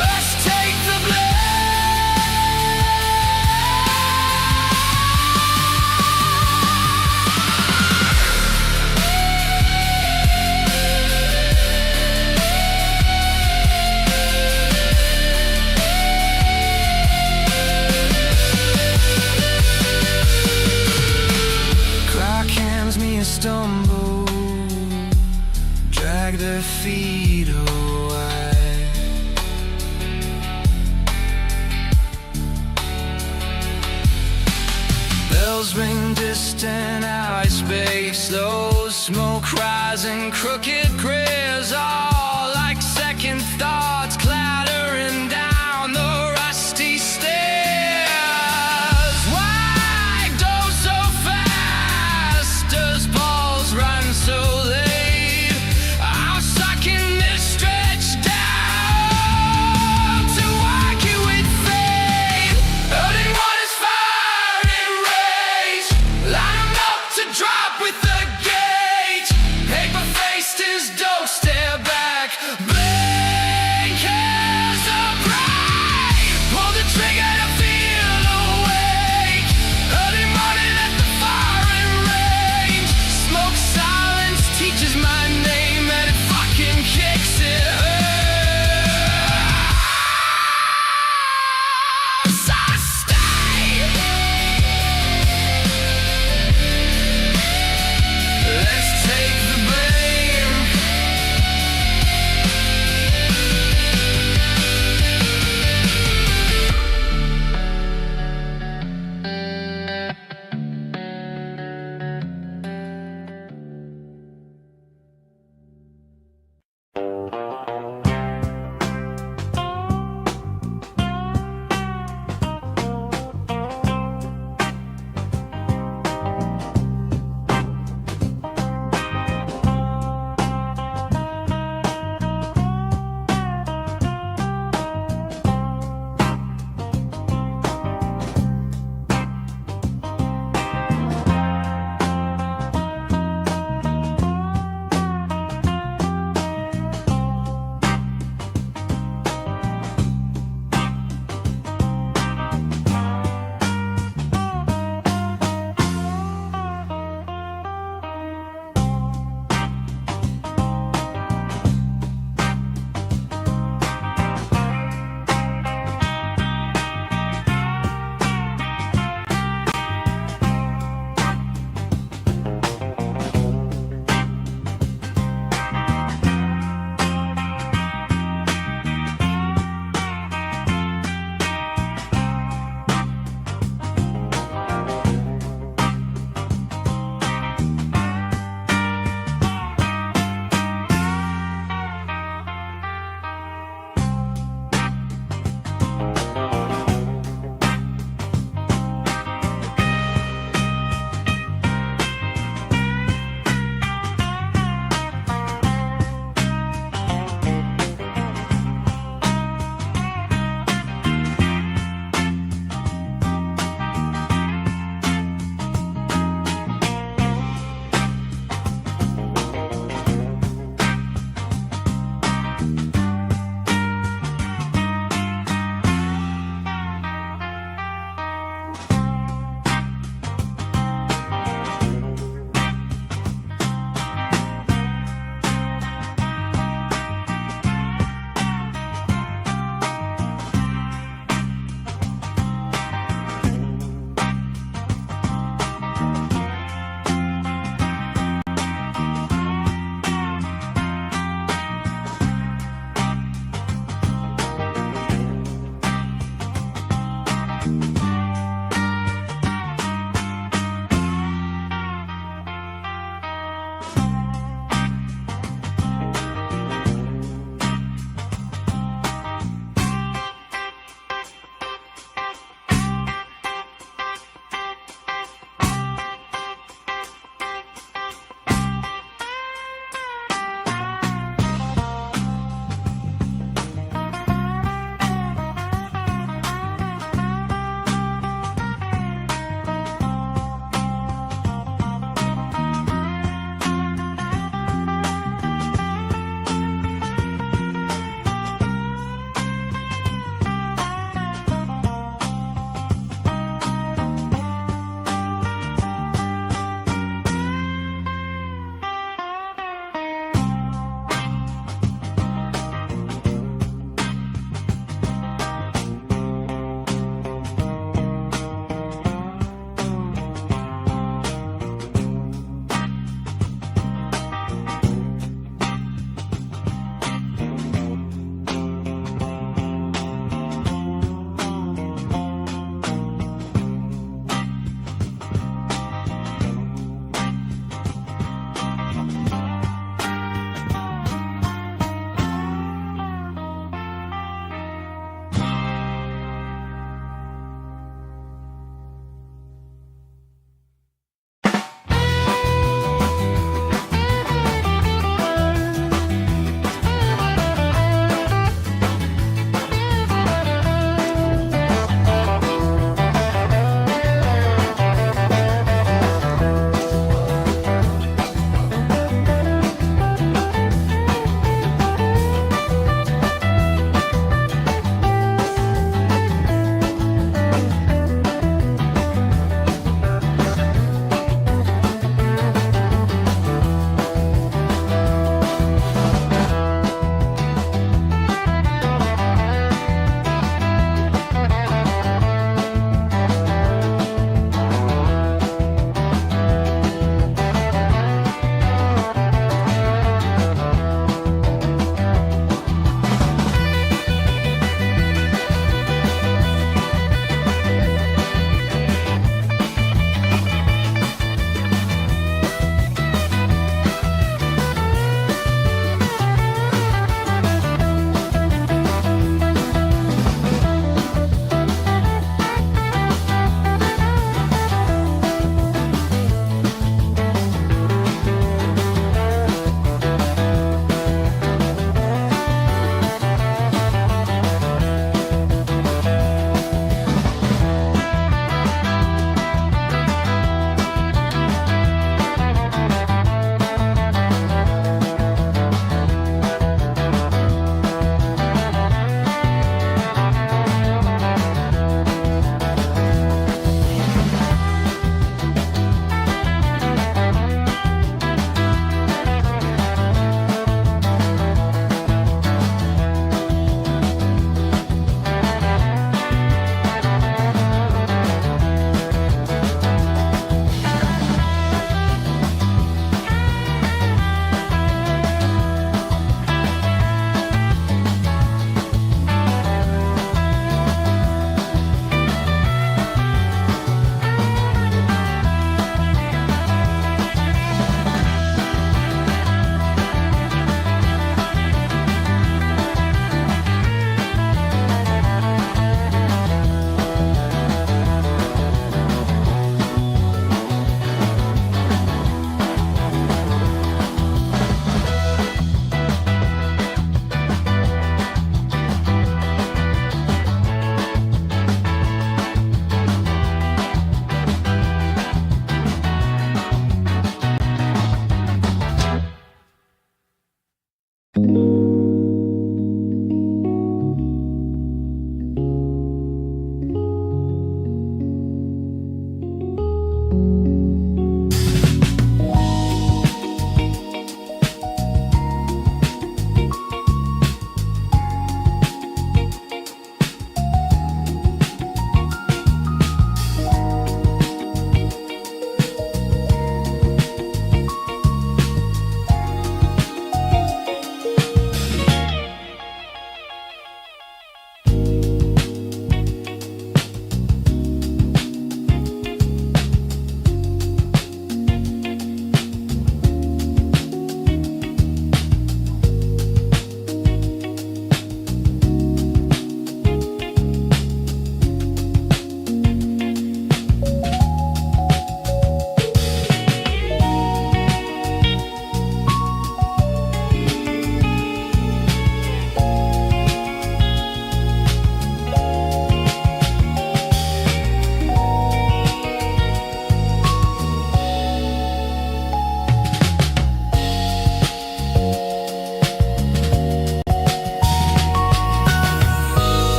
Let's take the clock hands me a stumble, drag their feet away. Bells ring distant out of space, those smoke rising crooked grays, all like second thoughts clattering down the rusty stairs. Why go so fast? Does balls run so late? I'm stuck in this stretch down to argue with fate. Early morning's fire and rage, light 'em up to drop with the gauge. Paper faces don't stare back.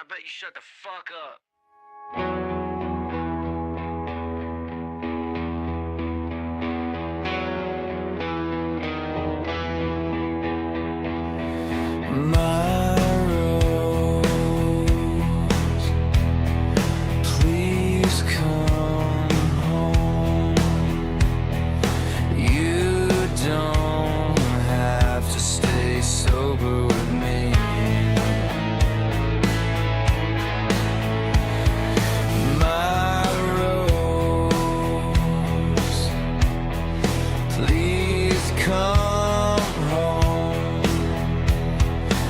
I bet you shut the fuck up. My rose, please come home. You don't have to stay sober with me. My rose, please come home.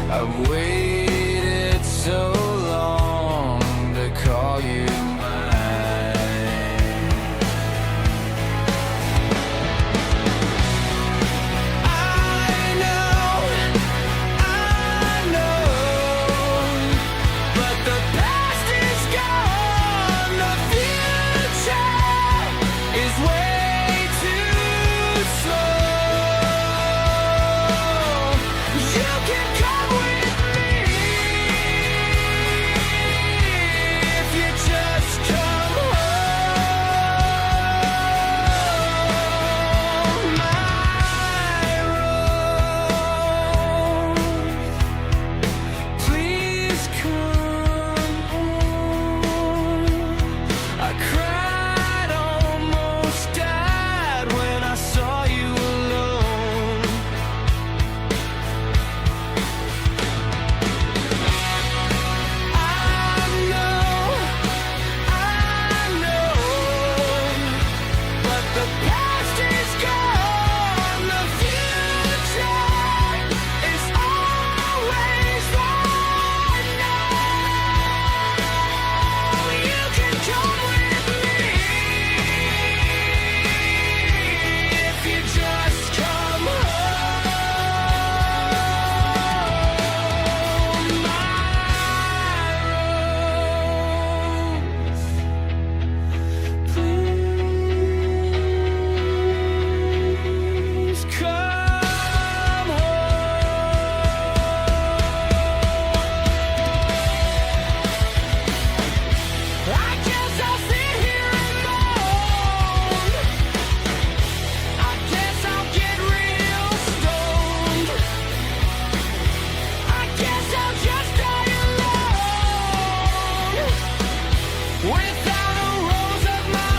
I've waited so long to call you mine. I know, but the past is gone. The future is way too slow. You can come with me if you just come home. My rose, please come home. I cried, almost died when I saw you alone. I know, but the past is gone. The future is always right now. You can come with me if you just come home. My rose, please come home. I guess I'll sit here and moan. I guess I'll get real stoned. I guess I'll just die alone without a rose of my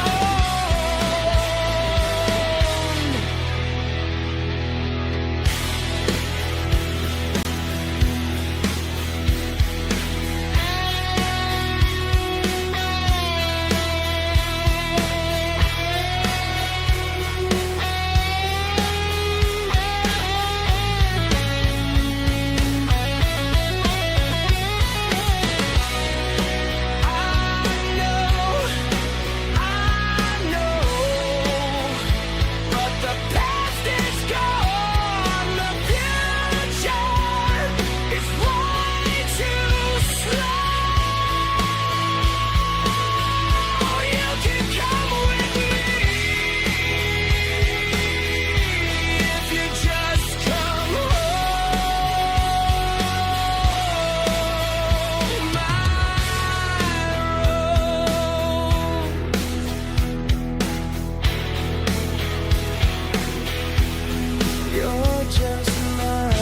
I know, but the past is gone. The future is way too slow. You can come with me if you just come home. My rose, you're just mine.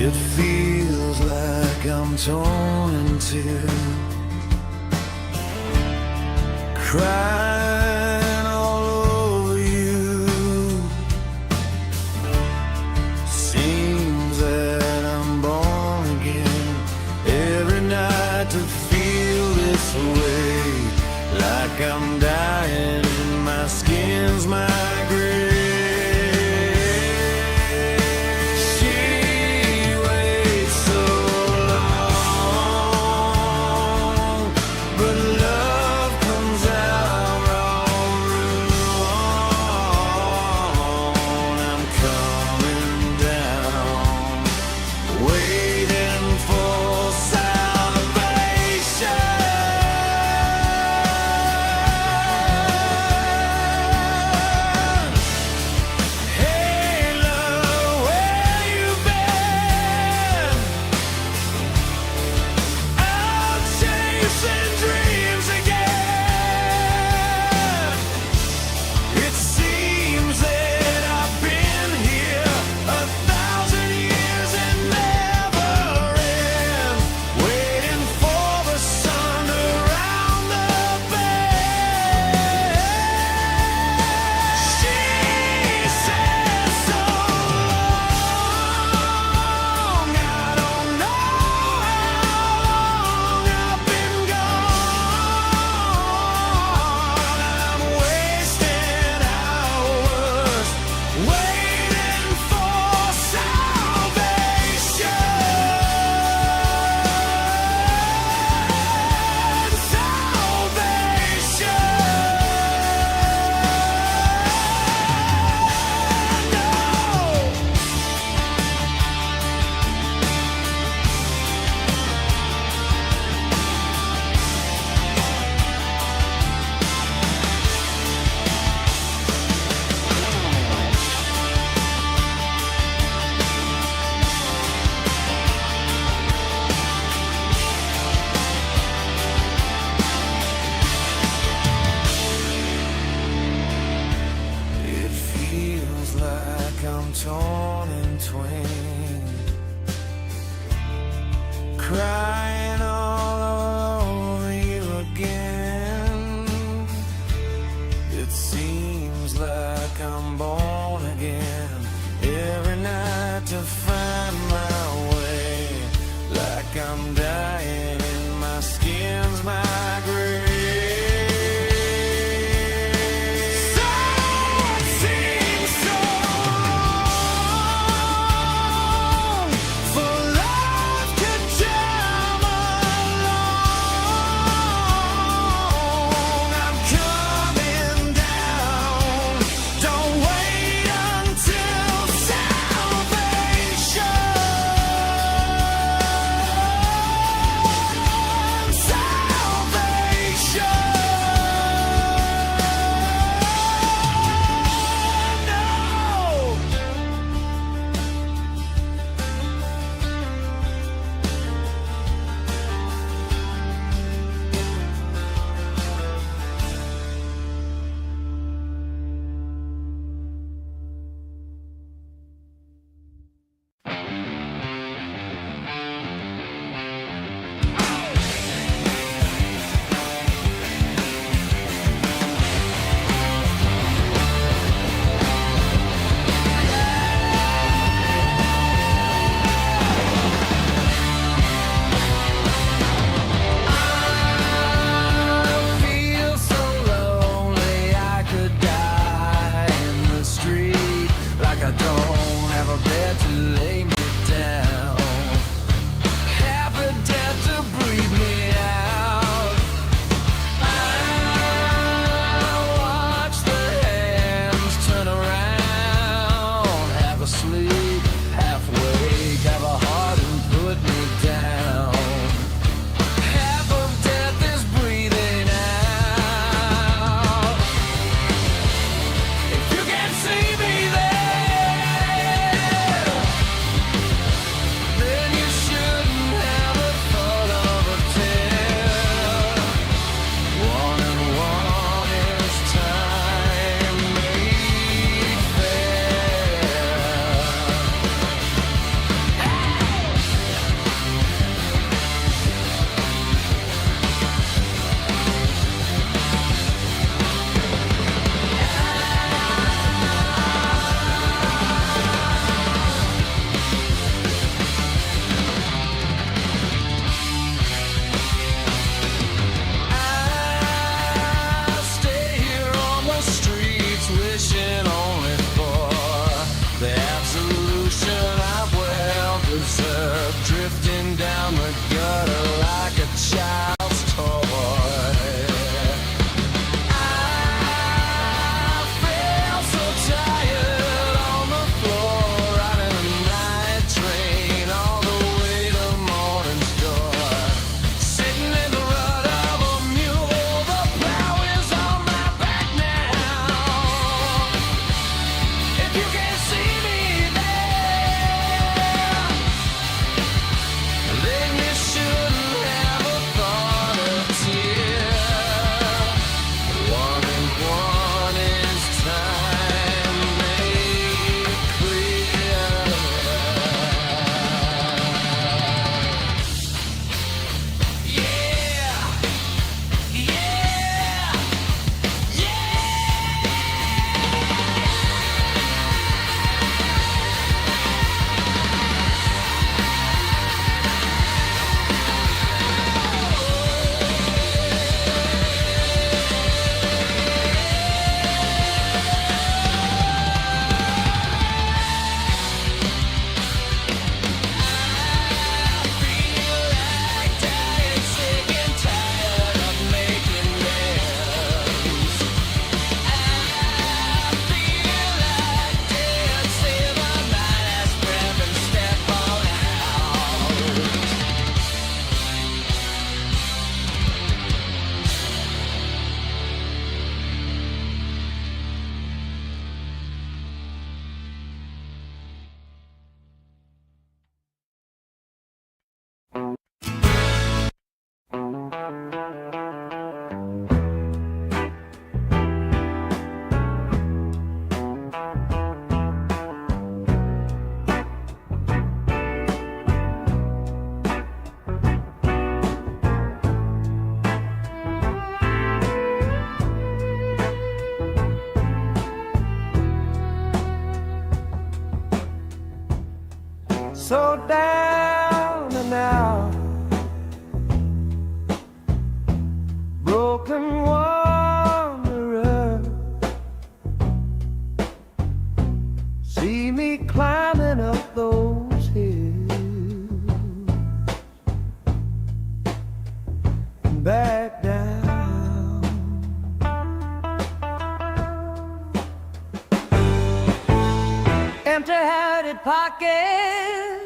It feels like I'm torn in two, crying all over you. Seems that I'm born again every night to feel this way, like I'm dying and my skin's my grave. I'm torn in twain, crying all over you again. It seems like I'm born again every night to find my way, like I'm dying and my skin's my grave. For life could jam so down and out, broken wanderer. See me climbing up those hills and back down. Empty-handed pockets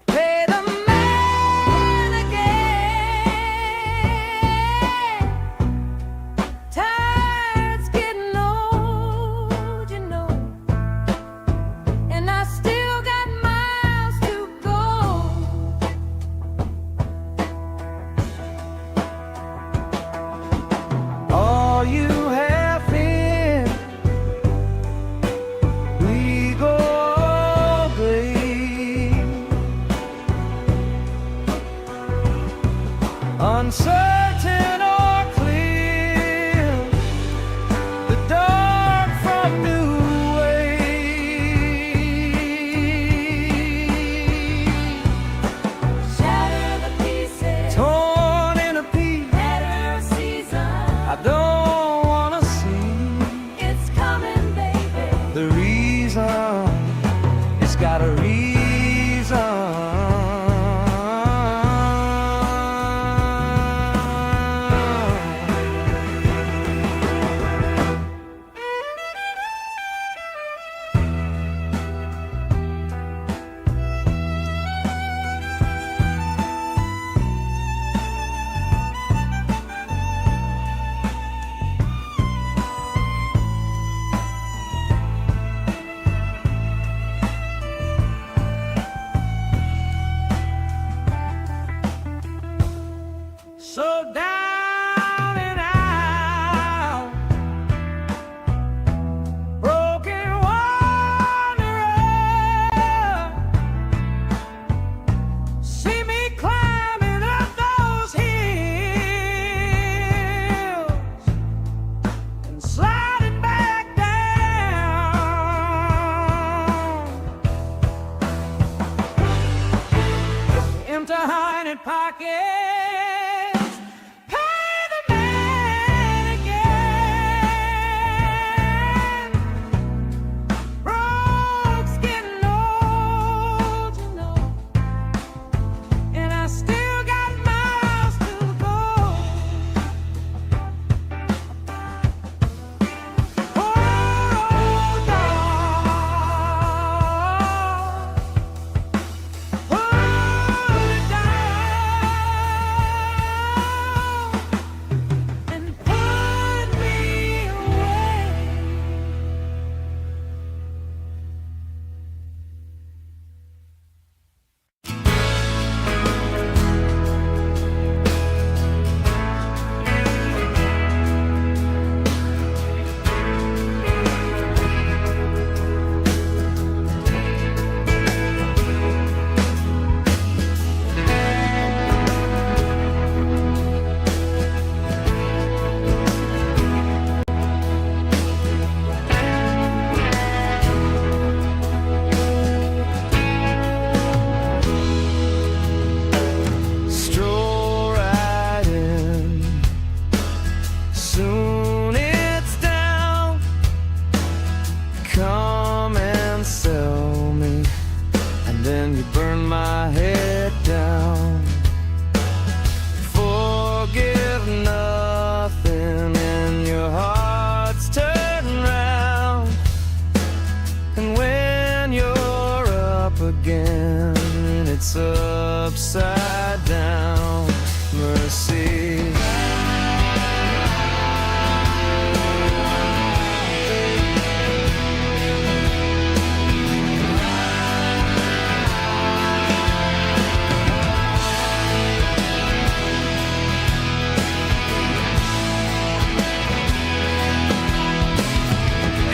pay the man again. Tired's getting old, you know, and I still got miles to go. All you have in legal glee, uncertain or clear, the dark from new ways. Shatter the pieces, torn in a piece, better season. I don't wanna see it's coming, baby. The reason, it's got a reason. So down and out, broken wanderer. See me climbing up those hills and sliding back down. Empty-handed pockets pay the man again. Rogue's getting old, you know, and I still got miles to go. Oh, dog, put it down and put me away. Stroll right in, soon it's down. Come and sell me, and then you burn my head down. Forgive nothing, and your heart's turned round. And when you're up again, it's upside down. Mercy.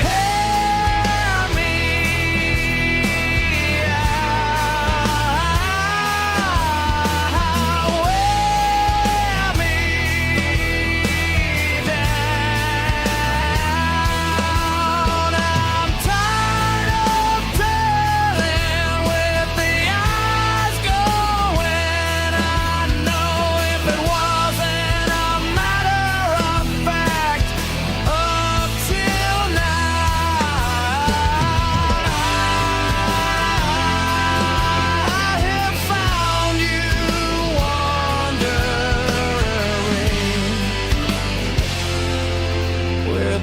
Help me out. Wear me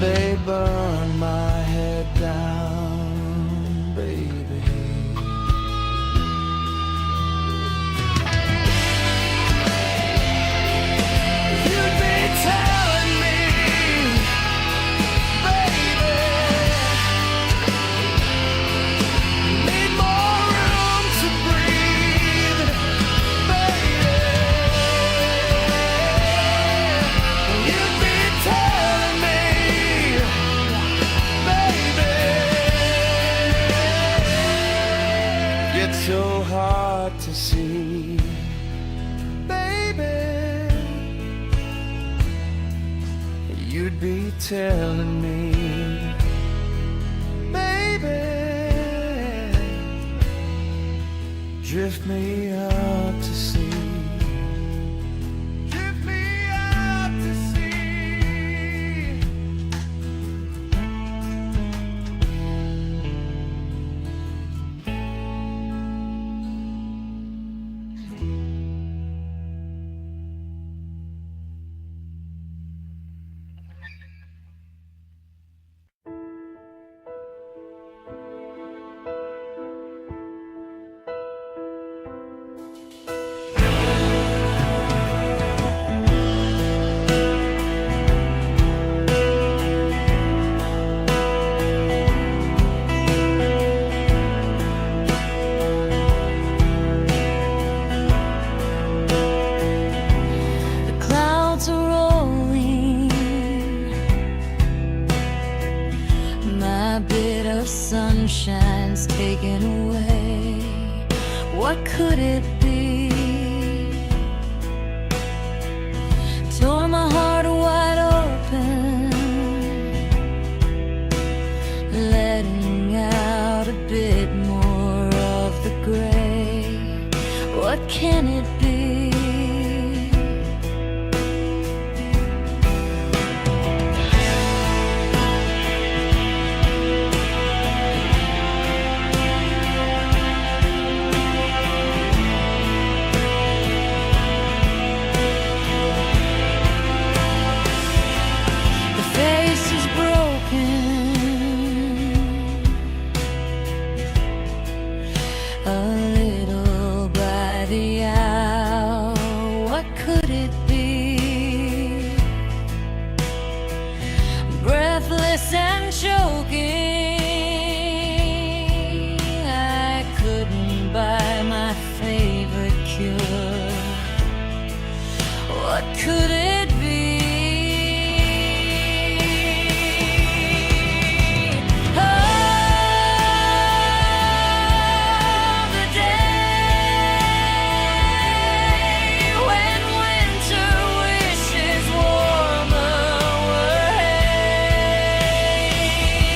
they burn my head down, baby. You'd be telling me, baby, need more room to breathe, baby. You'd be telling me, baby, it's so hard to see, baby. You'd be telling me, baby, drift me out to sea. Drift me out to sea. The clouds are rolling, my bit of sunshine's taken away. What could it be? Tore my heart wide open, letting out a bit more of the gray. What can it be? The face is broken, a little by the hour. What could it be? Breathless and choking, I couldn't buy my favorite cure. What could it be? Oh, the day when winter wishes warmer were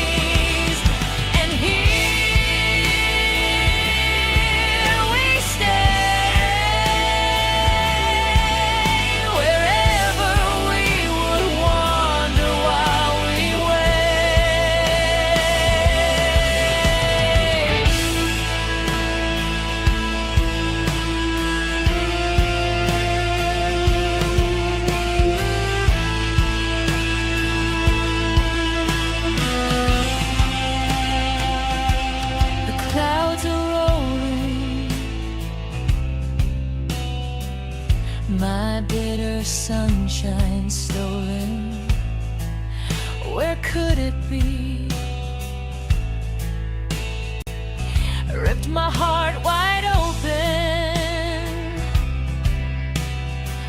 haze, and here we stay, wherever we would wander while we wait. The clouds are rolling, my bitter sunshine stolen. Where could it be? Ripped my heart wide open,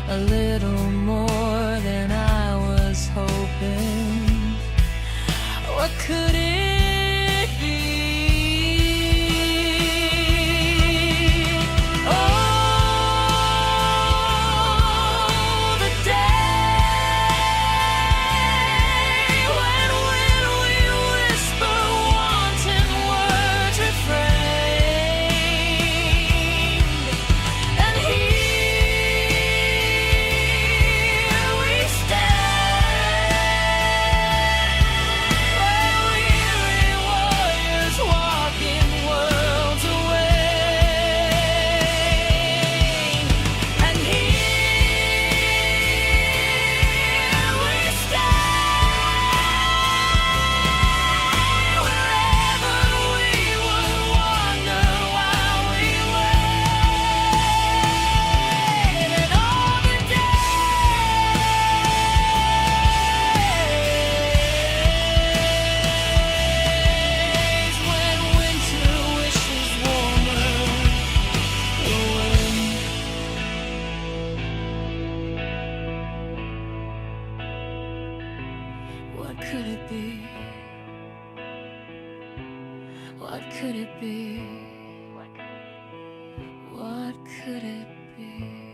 a little more than I was hoping. What could it be? Oh, the day when we whisper wanton words refrained, and here we stand, where we What could it be? What could it be? What could it be?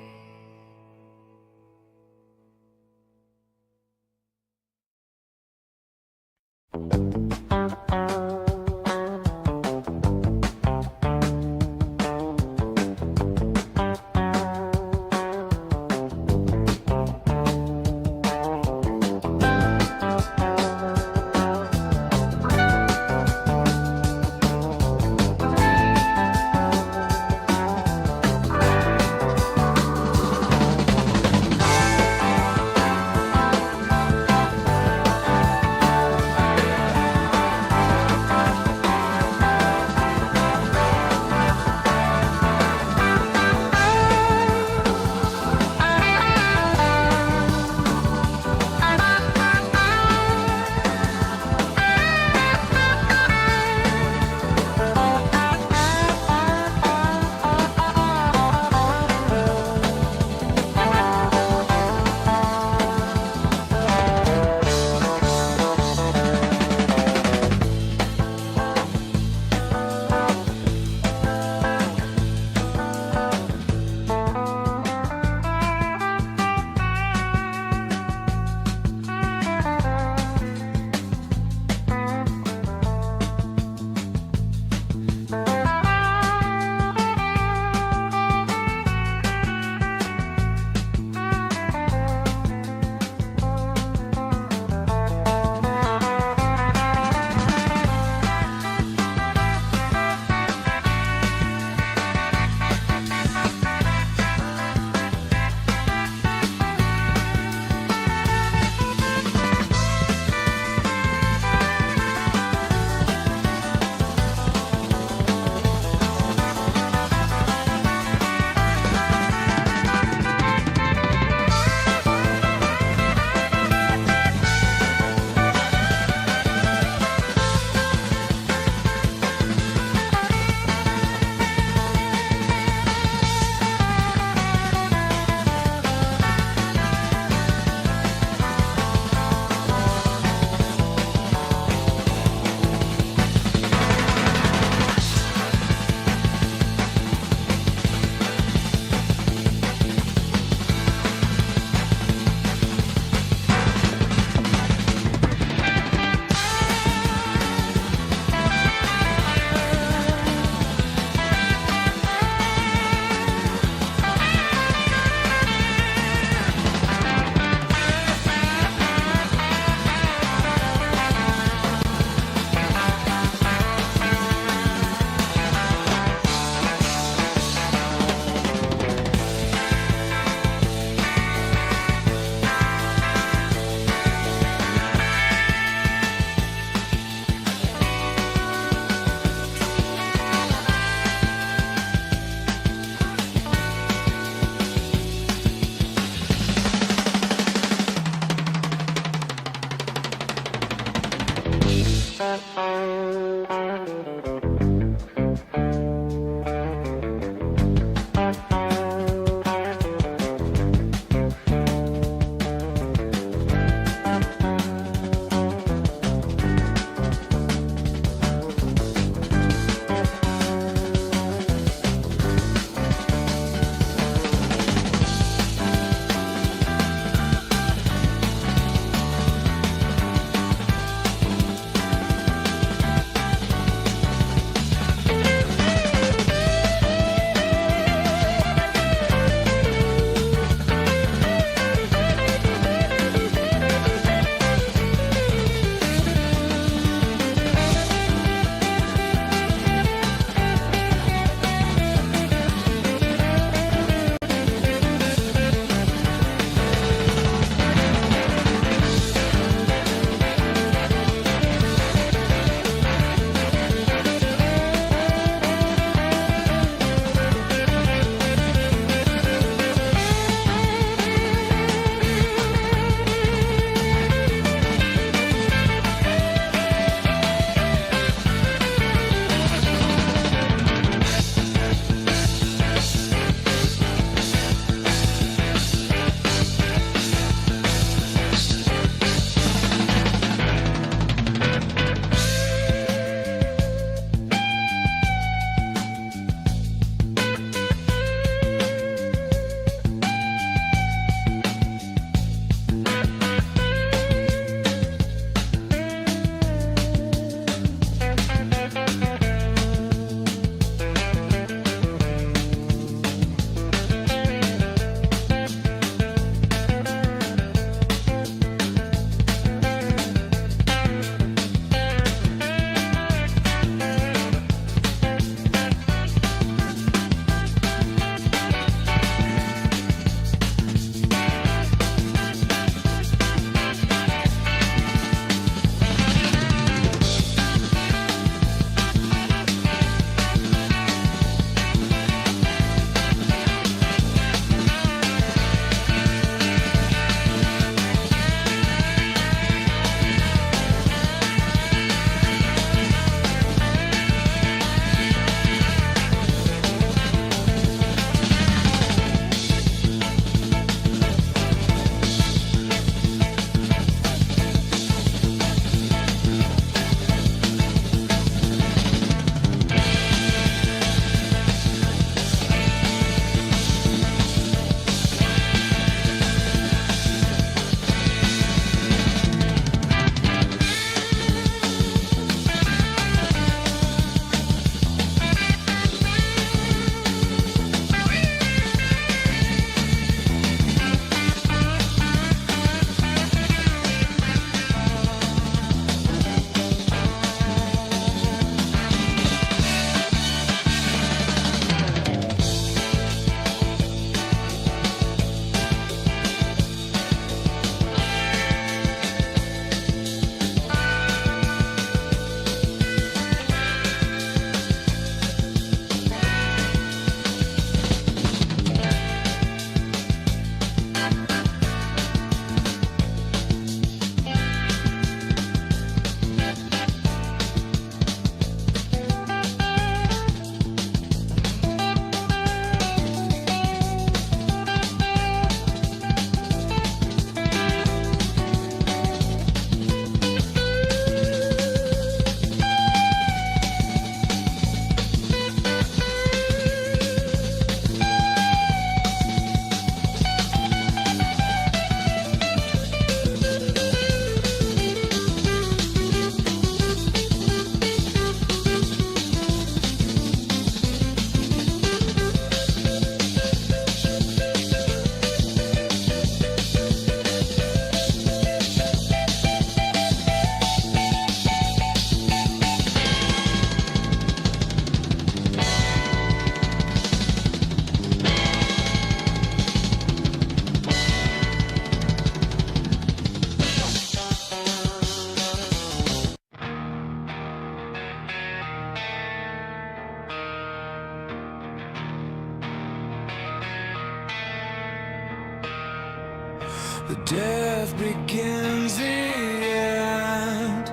The death begins the end.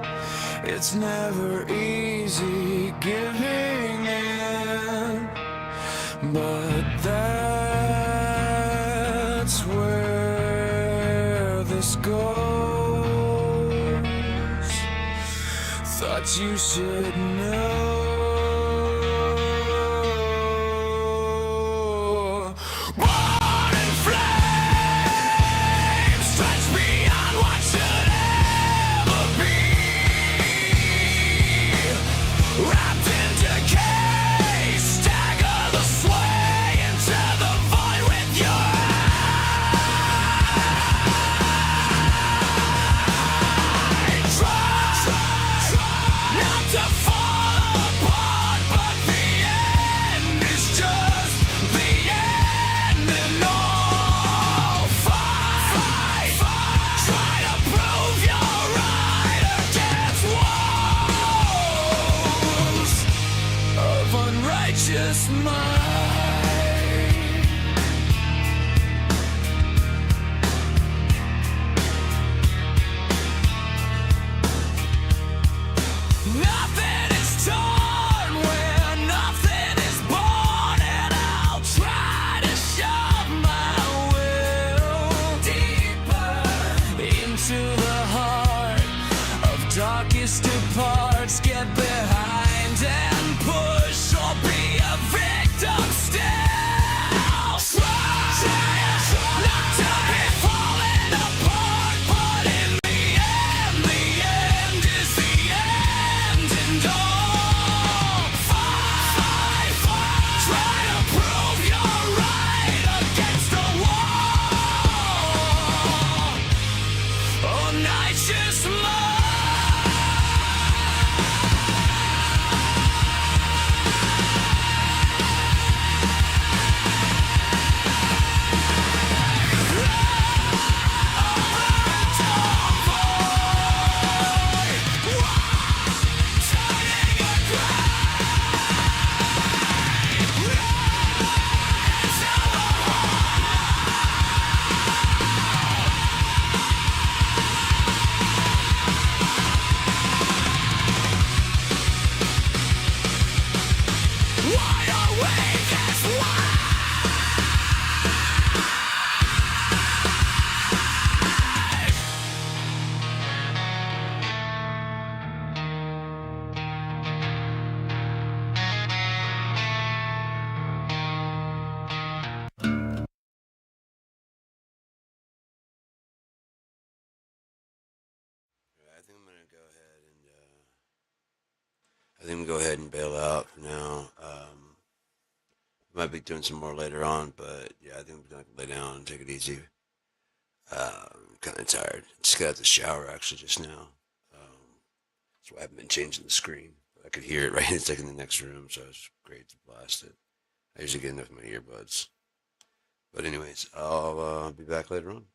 It's never easy giving in, but that's where this goes. Thought you should know. Born in flames, stretched beyond what should ever be. Wrapped in decay, stagger the sway into the void with your eye. Try not to fall apart, but the end is just the end, and all fight. Try to prove you're right against walls of unrighteous mind. Nothing is torn where nothing is born, and I'll try to shove my will deeper into the heart of darkest of parts. Get behind and push, or be a victim still. Try not to be falling apart, but in the end is the end, and all fight. Try to prove you're right against the wall. Oh, night just wide awake as I think I'm gonna go ahead and go ahead and bail out for now. Might be doing some more later on, but yeah, I think I'm gonna lay down and take it easy. I'm kind of tired. Just got out the shower actually just now. That's why I haven't been changing the screen. I could hear it right. It's like in the next room, so it's great to blast it. I usually get enough of my earbuds. But anyways, I'll be back later on.